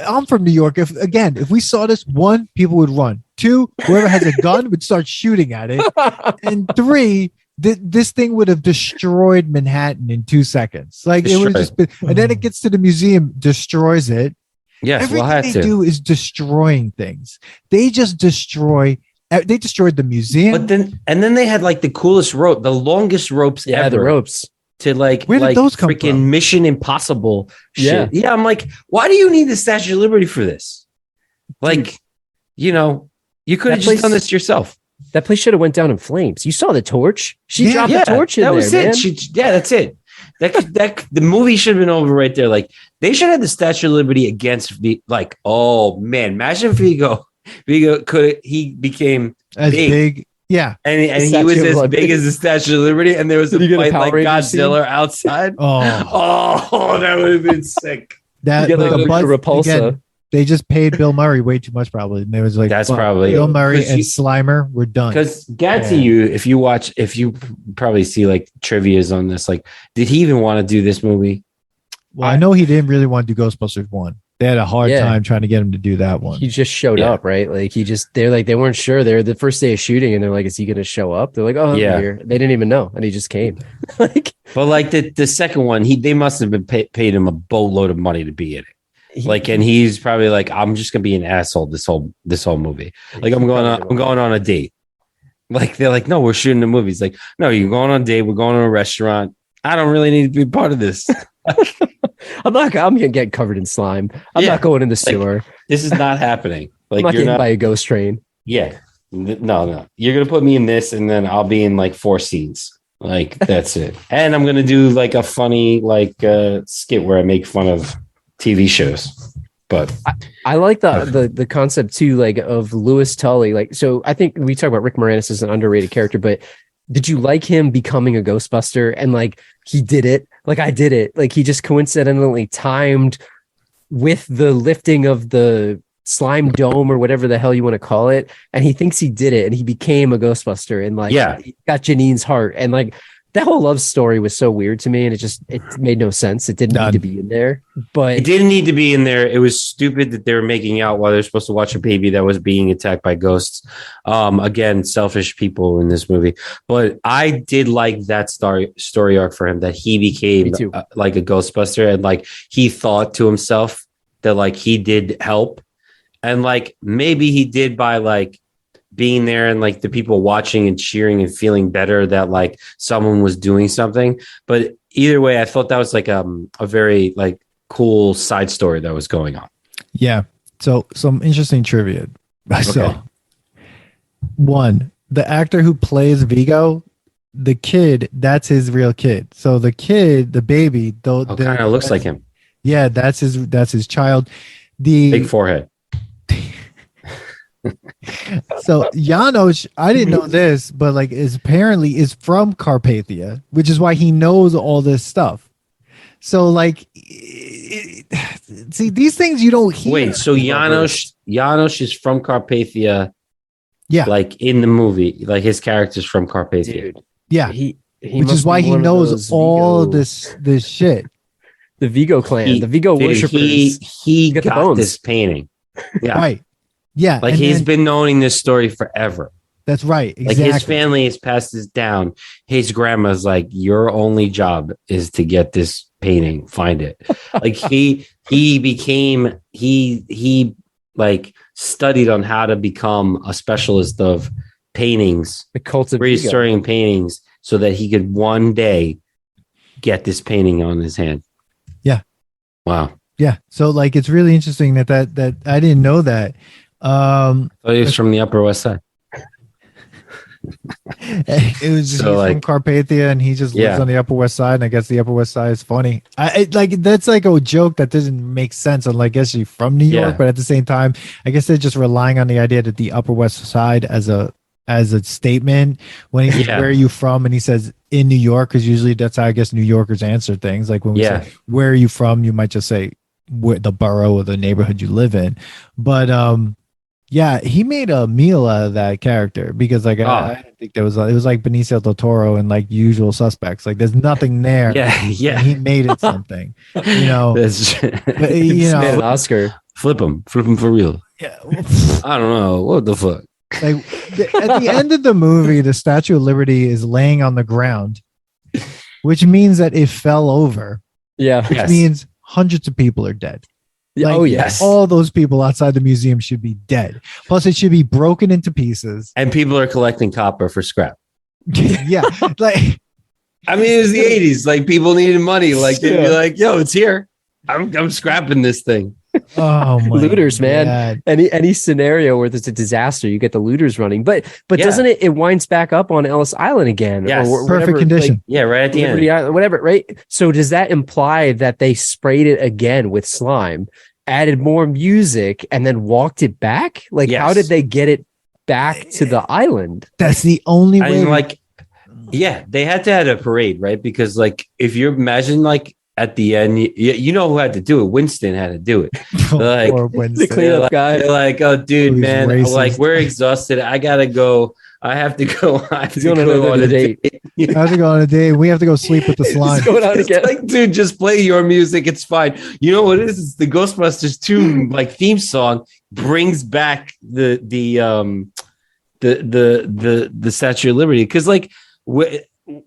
I'm from New York. If we saw this, one, people would run. Two, whoever has a gun would start shooting at it. And three, this thing would have destroyed Manhattan in 2 seconds. Like it would have just been, and then it gets to the museum, destroys it. Yes, Everything they do is destroying things. They just destroyed the museum. But then they had like the coolest rope, the longest ropes ever. The ropes. To like, where did those come freaking from? Mission Impossible shit. Yeah. Yeah, I'm like, why do you need the Statue of Liberty for this? Like, you could have just done this yourself. That place should have went down in flames. You saw the torch. She dropped the torch in there. That was it. Man. That's it. That the movie should have been over right there. Like, they should have the Statue of Liberty against like, oh man, imagine if Vigo he became as big. Yeah. And he was as big as the Statue of Liberty, and there was a fight like Godzilla outside. Oh, that would have been sick. That Repulsa. Again, they just paid Bill Murray way too much, probably. And there was like, that's probably Bill Murray and Slimer were done. Because if you probably see like trivias on this, like, did he even want to do this movie? Well, I know he didn't really want to do Ghostbusters 1. They had a hard time trying to get him to do that one. He just showed up, right? Like they weren't sure. They're the first day of shooting, and they're like, "Is he going to show up?" They're like, "Oh, yeah." Here. They didn't even know, and he just came. But like the second one, they must have been paid him a boatload of money to be in it. And he's probably like, "I'm just going to be an asshole this whole movie." Like I'm going on a date. Like they're like, "No, we're shooting a movie." He's like, "No, you're going on a date. We're going to a restaurant. I don't really need to be part of this." I'm gonna get covered in slime. I'm not going in the sewer. This is not happening. Like, I'm not getting by a ghost train. Yeah. No. You're gonna put me in this, and then I'll be in like 4 scenes. Like, that's it. And I'm gonna do like a funny skit where I make fun of TV shows. But I like the concept too, like of Louis Tully. Like, so I think we talk about Rick Moranis as an underrated character, but did you like him becoming a Ghostbuster? And like, he did it. Like, I did it. Like, he just coincidentally timed with the lifting of the slime dome or whatever the hell you want to call it. And he thinks he did it, and he became a Ghostbuster, and like, he got Janine's heart. And like, that whole love story was so weird to me, and it made no sense. It didn't need to be in there, but it didn't need to be in there. It was stupid that they were making out while they're supposed to watch a baby that was being attacked by ghosts. Again, selfish people in this movie, but I did like that story arc for him, that he became like a Ghostbuster, and like he thought to himself that like he did help, and like maybe he did by like being there and like the people watching and cheering and feeling better that like someone was doing something. But either way, I thought that was like a very like cool side story that was going on. Yeah. So some interesting trivia. So one, the actor who plays Vigo, the kid, that's his real kid. So the kid, the baby, though, kind of looks like him. Yeah, that's his child. The big forehead. So Janos, I didn't know this, but like is from Carpathia, which is why he knows all this stuff. So like, see, these things you don't hear. Wait, so Janos is from Carpathia. Yeah, like in the movie, like his character's from Carpathia. Dude, yeah, which is why he knows all this shit. The Vigo clan, the Vigo worshippers. He got this painting. Yeah. Right. Yeah. Like he's been knowing this story forever. That's right. Exactly. Like his family has passed this down. His grandma's like, your only job is to get this painting, find it. Like he like studied on how to become a specialist of paintings, the cult of restoring paintings, so that he could one day get this painting on his hand. Yeah. Wow. Yeah. So like, it's really interesting that I didn't know that. He was from the Upper West Side. It was just So, he's like, from Carpathia and he just lives Yeah. on the Upper West Side, and I guess the Upper West Side is funny. Like that's like a joke that doesn't make sense. I'm like, I guess you're from New York, Yeah. but at the same time, I guess they're just relying on the idea that the Upper West Side as a statement when he says Yeah. where are you from and he says in New York, because usually that's how I guess New Yorkers answer things. Like when we Yeah. say where are you from, you might just say where, the borough or the neighborhood you live in. But yeah, he made a meal out of that character because like I think there was it was like Benicio del Toro and like Usual Suspects. Like there's nothing there. Yeah. And Yeah. he made it something. You know, That's but, you Just made an know, Oscar. flip them for real. yeah. I don't know what the fuck. Like at the end of the movie, the Statue of Liberty is laying on the ground, which means that it fell over, Yeah. which Yes. means hundreds of people are dead. Like, Oh yes. all those people outside the museum should be dead. Plus, it should be broken into pieces. And people are collecting copper for scrap. Yeah, like I mean, it was the 80s. Like, people needed money. Like, they'd be Yeah. like, yo, it's here. I'm scrapping this thing. oh my Looters, man. God. Any scenario where there's a disaster, you get the looters running. But Yeah. doesn't it winds back up on Ellis Island again? Yes. Perfect condition. Yeah, right at the Liberty end. Island, whatever, right? So does that imply that they sprayed it again with slime, added more music, and then walked it back? Like, Yes. how did they get it back to the island? That's the only I way. mean, like, yeah, they had to have a parade, right? Because, like, if you imagine, like, at the end, you know who had to do it? Winston had to do it. like, Poor Winston. The cleanup guy. They're like, oh, dude, He's man, racist. like, we're exhausted. I gotta go. I have to go. I have He's to going go on on a a date. date. I have to go on a date. We have to go sleep with the slime. He's going out It's again. like, dude, just play your music. It's fine. You know what it is? It's the Ghostbusters 2 like theme song brings back the Statue of Liberty. Because like,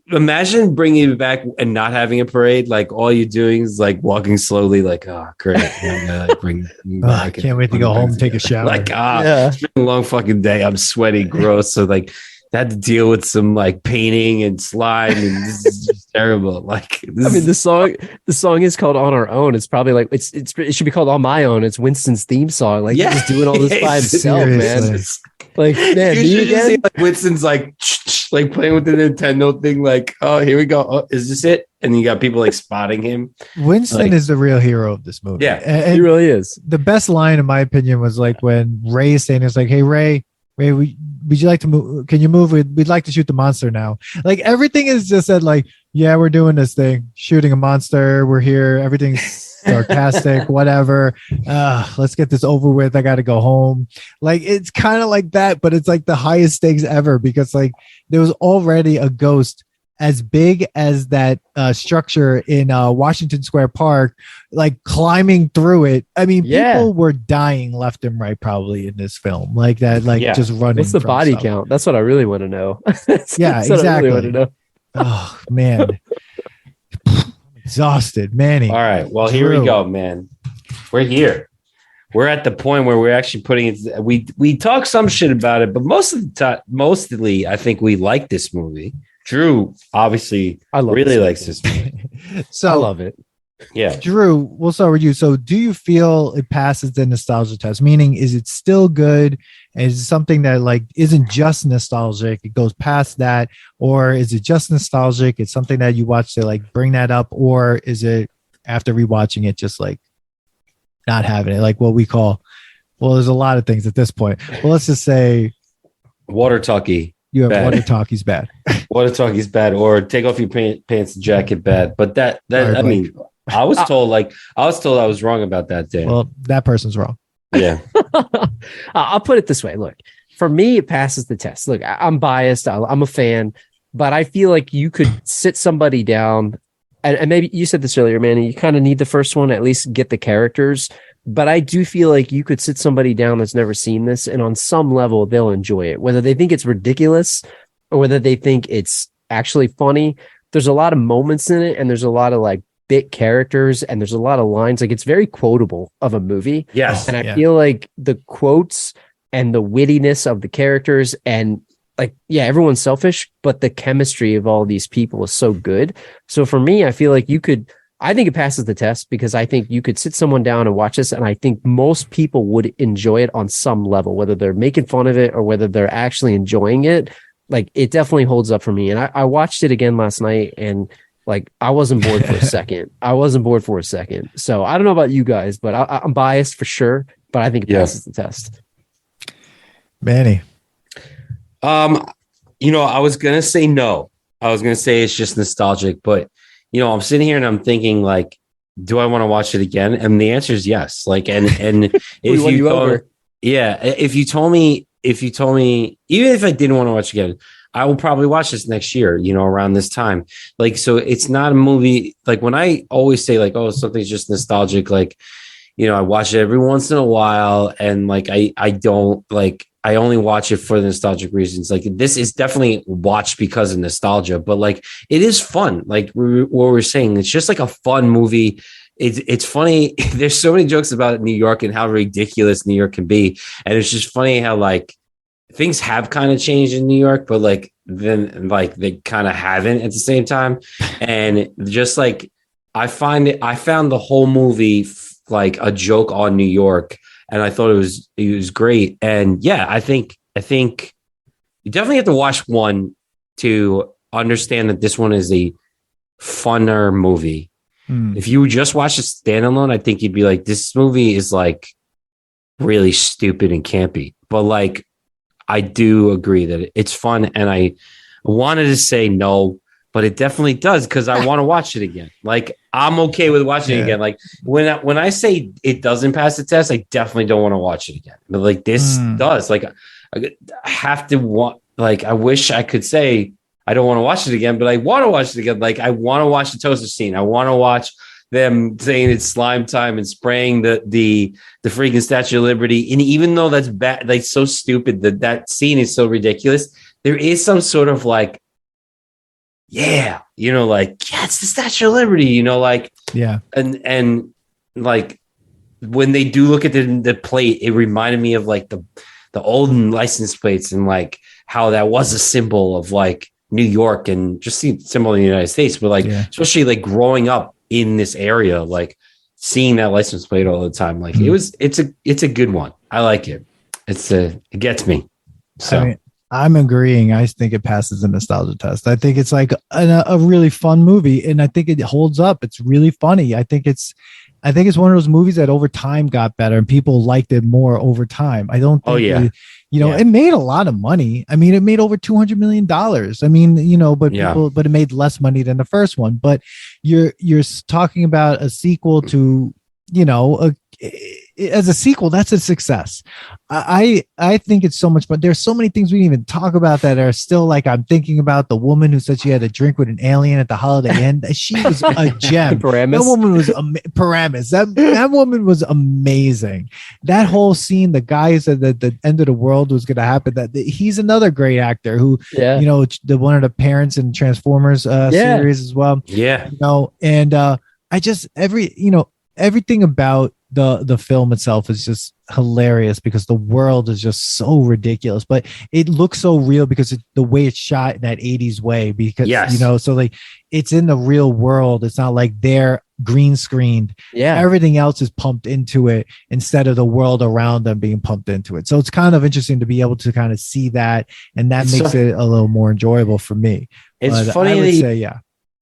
imagine bringing it back and not having a parade. Like all you're doing is like walking slowly. Like, oh, great. I'm gonna, like, bring it Oh, I back. can't wait to go home and take a shower. Like, Yeah. it's been a long fucking day. I'm sweaty, gross. So like, I had to deal with some like painting and slime, and this is just terrible. Like, this I mean, is- the song is called "On Our Own." It's probably like it should be called "On My Own." It's Winston's theme song. Like, he's doing all this by himself, man. Seriously. Like, man, you me should just see again? like Winston's like playing with the Nintendo thing. Like, oh, here we go. Oh, is this it? And you got people like spotting him. Winston Like- is the real hero of this movie. Yeah, And He really is. the best line, in my opinion, was like when Ray is saying, "It's like, hey Ray, would you like to move? Can you move? We'd like to shoot the monster now." Like everything is just said like, "Yeah, we're doing this thing, shooting a monster. We're here. Everything's sarcastic, whatever. Let's get this over with. I got to go home." Like it's kind of like that, but it's like the highest stakes ever because like there was already a ghost as big as that structure in Washington Square Park, like climbing through it. I mean, Yeah. people were dying left and right probably in this film, like that, like Yeah. just running. What's the from body stuff. count? That's what I really want to know. Yeah, That's what I really exactly. want to know. Oh man, exhausted, Manny. All right. Well, here we Drew. go, man. We're here. We're at the point where we're actually putting it. We talk some shit about it, but most of the time, mostly, I think we like this movie. Drew obviously I love really this likes this movie. So I love it. Yeah. Drew, we'll start with you. So, do you feel it passes the nostalgia test? Meaning, is it still good? Is it something that like isn't just nostalgic? It goes past that, or is it just nostalgic? It's something that you watch to like bring that up, or is it after rewatching it just like not having it? Like what we call, well, there's a lot of things at this point. Well, let's just say Water talkie. you have Bad. water talkie's bad. Water talkie's bad, or take off your pants and jacket bad. But that Sorry, I mean, I was told I was wrong about that, Dan. Well, that person's wrong. Yeah. I'll put it this way. Look, for me, it passes the test. Look, I'm biased. I'm a fan, but I feel like you could sit somebody down, and maybe you said this earlier, man. You kind of need the first one, at least get the characters. But I do feel like you could sit somebody down that's never seen this, and on some level, they'll enjoy it, whether they think it's ridiculous or whether they think it's actually funny. There's a lot of moments in it, and there's a lot of like bit characters, and there's a lot of lines. Like it's very quotable of a movie. Yes. And I Yeah. feel like the quotes and the wittiness of the characters and like, yeah, everyone's selfish, but the chemistry of all these people is so good. So for me, I feel like I think it passes the test because I think you could sit someone down and watch this. And I think most people would enjoy it on some level, whether they're making fun of it or whether they're actually enjoying it. like it definitely holds up for me. And I watched it again last night, and like I wasn't bored for a second. So I don't know about you guys, but I'm biased for sure. But I think it passes the test. Manny. I was gonna say no. I was gonna say it's just nostalgic, but I'm sitting here and I'm thinking like, do I want to watch it again? And the answer is yes. Like, and if you told me, even if I didn't want to watch again, I will probably watch this next year, around this time. Like, so it's not a movie. Like when I always say like, oh, something's just nostalgic. Like, I watch it every once in a while. And like, I don't like, I only watch it for the nostalgic reasons. Like this is definitely watched because of nostalgia, but like it is fun. Like what we're saying, it's just like a fun movie. It's funny. There's so many jokes about New York and how ridiculous New York can be. And it's just funny how like things have kind of changed in New York, but like then like they kind of haven't at the same time. And just like, I found the whole movie like a joke on New York. And I thought it was great. And yeah, I think you definitely have to watch one to understand that this one is a funner movie. If you just watch it standalone, I think you'd be like, this movie is like really stupid and campy. But like, I do agree that it's fun. And I wanted to say no, but it definitely does because I want to watch it again. Like I'm okay with watching it again. Like when I say it doesn't pass the test, I definitely don't want to watch it again. But like this does. Like I have to want. Like I wish I could say I don't want to watch it again, but I want to watch it again. Like I want to watch the toaster scene. I want to watch them saying it's slime time and spraying the freaking Statue of Liberty. And even though that's bad, like so stupid that scene is so ridiculous, there is some sort of like. Yeah, it's the Statue of Liberty, like, yeah. And like when they do look at the plate, it reminded me of like the olden license plates and like how that was a symbol of like New York and just the symbol in the United States. But like, especially like growing up in this area, like seeing that license plate all the time, like it's a good one. I like it. It gets me. So. I mean, I'm agreeing. I think it passes the nostalgia test. I think it's like a really fun movie, and I think it holds up. It's really funny. I think it's one of those movies that over time got better, and people liked it more over time. I don't think it made a lot of money. I mean, it made over $200 million. I mean, but it made less money than the first one. But you're talking about a sequel to, as a sequel, that's a success. I think it's so much, but there's so many things we didn't even talk about that are still like, I'm thinking about the woman who said she had a drink with an alien at the Holiday Inn. She was a gem. Paramus. That woman was Paramus. That woman was amazing. That whole scene, the guy who said that the end of the world was going to happen. That he's another great actor who, the one of the parents in Transformers series as well. Yeah. And I just everything about the film itself is just hilarious because the world is just so ridiculous, but it looks so real because the way it's shot in that 80s way, because so like it's in the real world. It's not like they're green screened. Everything else is pumped into it instead of the world around them being pumped into it. So it's kind of interesting to be able to kind of see that, and that makes it a little more enjoyable for me. It's funny. I would say,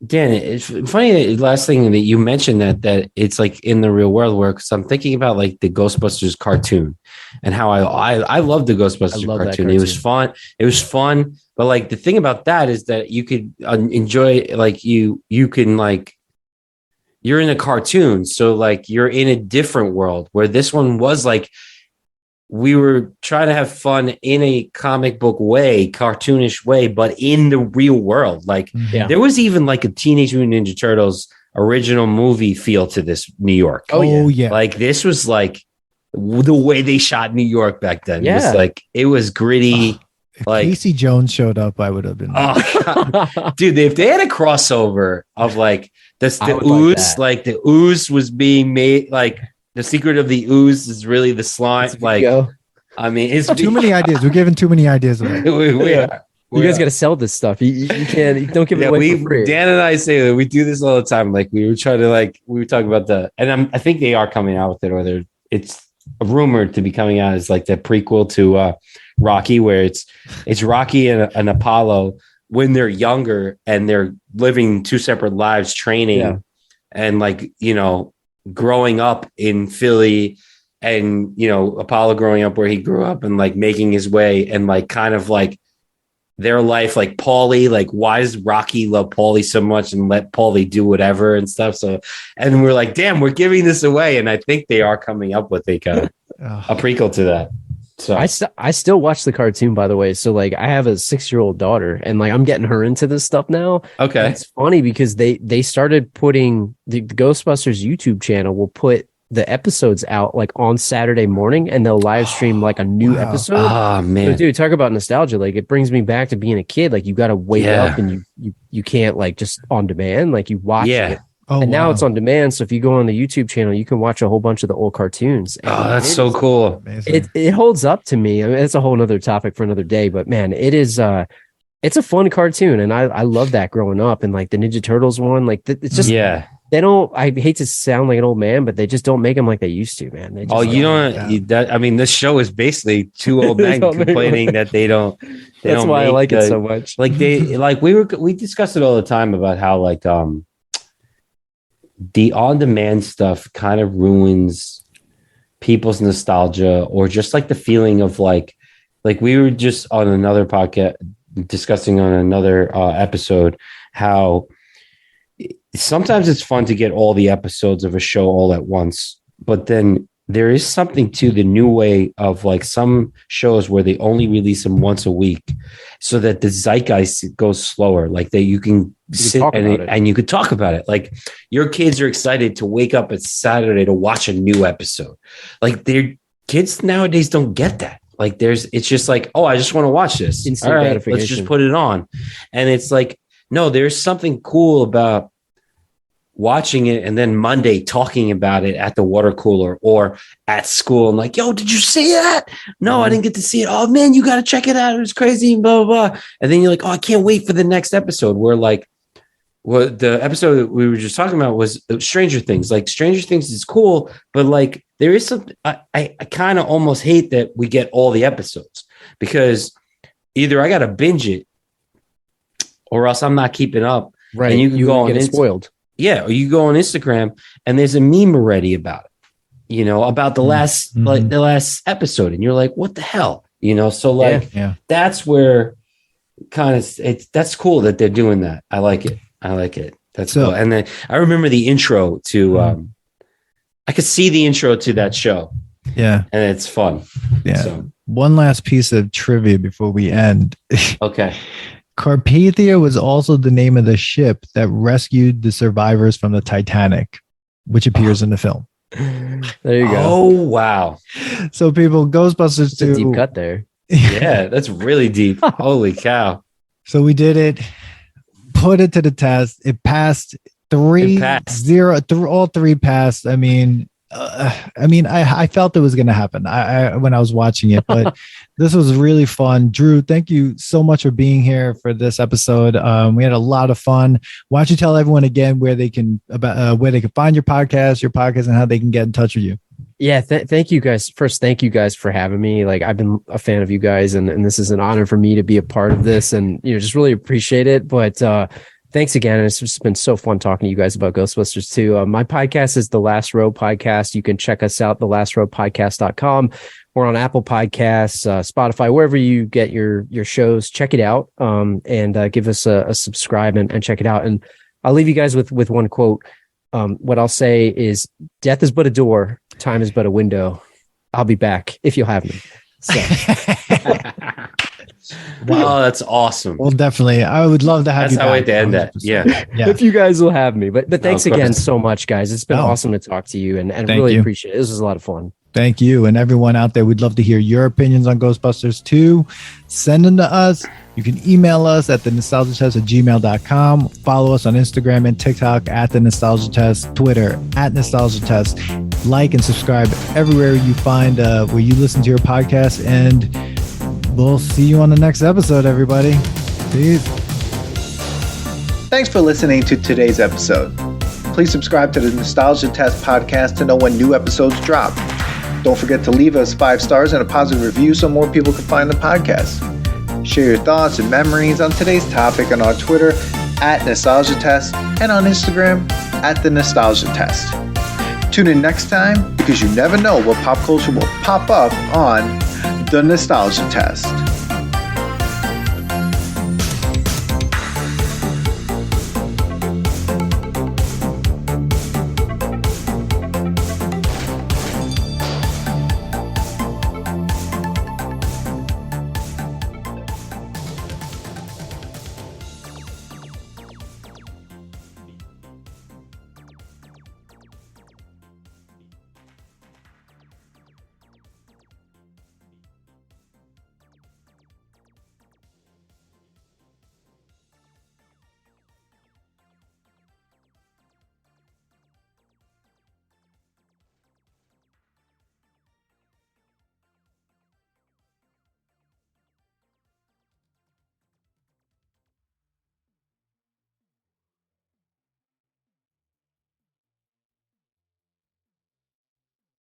Dan, it's funny. Last thing that you mentioned that it's like in the real world, where because I'm thinking about like the Ghostbusters cartoon and how I love the Ghostbusters cartoon. It was fun. But like the thing about that is that you could enjoy like you can like you're in a cartoon, so like you're in a different world where this one was like. We were trying to have fun in a comic book way, cartoonish way, but in the real world. Like there was even like a Teenage Mutant Ninja Turtles original movie feel to this New York. Oh yeah. Like this was like the way they shot New York back then. It was like, it was gritty. If Casey Jones showed up, I would have been. Dude, if they had a crossover of like the ooze, like the ooze was being made like, the secret of the ooze is really the slime. Like, I mean, it's too many ideas. We're giving too many ideas away. we are. You guys got to sell this stuff. You can't. You don't give it away for free. Dan and I say that we do this all the time. Like we were talking about I think they are coming out with it, or rumored to be coming out as like the prequel to Rocky, where it's Rocky and Apollo when they're younger and they're living two separate lives, training and like, you know, growing up in Philly, and, you know, Apollo growing up where he grew up and like making his way, and like kind of like their life, like Paulie, like why does Rocky love Paulie so much and let Paulie do whatever and stuff. So, and we're like, damn, we're giving this away. And I think they are coming up with like a prequel to that. So I still watch the cartoon, by the way. So like I have a 6-year-old daughter, and like I'm getting her into this stuff now. Okay. And it's funny because they started putting the Ghostbusters YouTube channel will put the episodes out like on Saturday morning, and they'll live stream like a new episode. Oh man. So, dude, talk about nostalgia. Like it brings me back to being a kid. Like you got to wake up, and you can't like just on demand, like you watch it. And now it's on demand. So if you go on the YouTube channel, you can watch a whole bunch of the old cartoons. And that's so cool. It holds up to me. I mean, it's a whole nother topic for another day, but man, it is, it's a fun cartoon. And I love that growing up. And like the Ninja Turtles one, like it's just, they don't, I hate to sound like an old man, but they just don't make them like they used to, man. They just I mean, this show is basically two old men complaining that they don't. That's why I like it so much. Like we discussed it all the time about how like, the on-demand stuff kind of ruins people's nostalgia, or just like the feeling of like we were just on another podcast discussing on another episode how sometimes it's fun to get all the episodes of a show all at once, but then there is something to the new way of like some shows where they only release them once a week so that the zeitgeist goes slower, like that you can sit and you could talk about it. Like your kids are excited to wake up at Saturday to watch a new episode. Like their kids nowadays don't get that. Like it's just like, oh, I just want to watch this. All right, let's just put it on. And it's like, no, there's something cool about watching it and then Monday talking about it at the water cooler or at school and like, yo, did you see that? No, I didn't get to see it. Oh man, you got to check it out. It was crazy, blah, blah, blah. And then you're like, oh, I can't wait for the next episode. Where like, well, the episode that we were just talking about was Stranger Things. Like Stranger Things is cool, but like there is something, I kind of almost hate that we get all the episodes, because either I got to binge it or else I'm not keeping up. Right. And you can go on spoiled. Yeah, or you go on Instagram and there's a meme already about it, you know, about the last like the last episode, and you're like, what the hell, you know? So like, that's where kind of that's cool that they're doing that. I like it. That's cool. And then I remember the intro to I could see the intro to that show. Yeah, and it's fun. Yeah. So. One last piece of trivia before we end. Okay. Carpathia was also the name of the ship that rescued the survivors from the Titanic, which appears in the film. There you go. Oh, wow. So people, Ghostbusters 2. A deep cut there. Yeah, that's really deep. Holy cow. So we did it, put it to the test. It passed 3-0. All three passed. I mean, I felt it was going to happen when I was watching it, but this was really fun. Drew, thank you so much for being here for this episode. We had a lot of fun. Why don't you tell everyone again where they can find your podcast, and how they can get in touch with you? Yeah. Thank you guys. First, thank you guys for having me. Like I've been a fan of you guys, and this is an honor for me to be a part of this, and, you know, just really appreciate it. But, thanks again. And it's just been so fun talking to you guys about Ghostbusters 2. My podcast is The Last Row Podcast. You can check us out, thelastrowpodcast.com. We're on Apple Podcasts, Spotify, wherever you get your shows. Check it out, and give us a subscribe and check it out. And I'll leave you guys with one quote. What I'll say is, death is but a door, time is but a window. I'll be back if you'll have me. So. Wow, that's awesome. Well, definitely. I would love to have you. That's how I to end that. Yeah. If you guys will have me. But thanks again so much, guys. It's been awesome to talk to you, and really appreciate it. This was a lot of fun. Thank you. And everyone out there, we'd love to hear your opinions on Ghostbusters 2. Send them to us. You can email us at thenostalgiatest@gmail.com. Follow us on Instagram and TikTok at The Nostalgia Test, Twitter at Nostalgia Test. Like and subscribe everywhere you find where you listen to your podcast. And we'll see you on the next episode, everybody. Peace. Thanks for listening to today's episode. Please subscribe to the Nostalgia Test podcast to know when new episodes drop. Don't forget to leave us 5 stars and a positive review so more people can find the podcast. Share your thoughts and memories on today's topic on our Twitter at Nostalgia Test and on Instagram at The Nostalgia Test. Tune in next time because you never know what pop culture will pop up on The Nostalgia Test.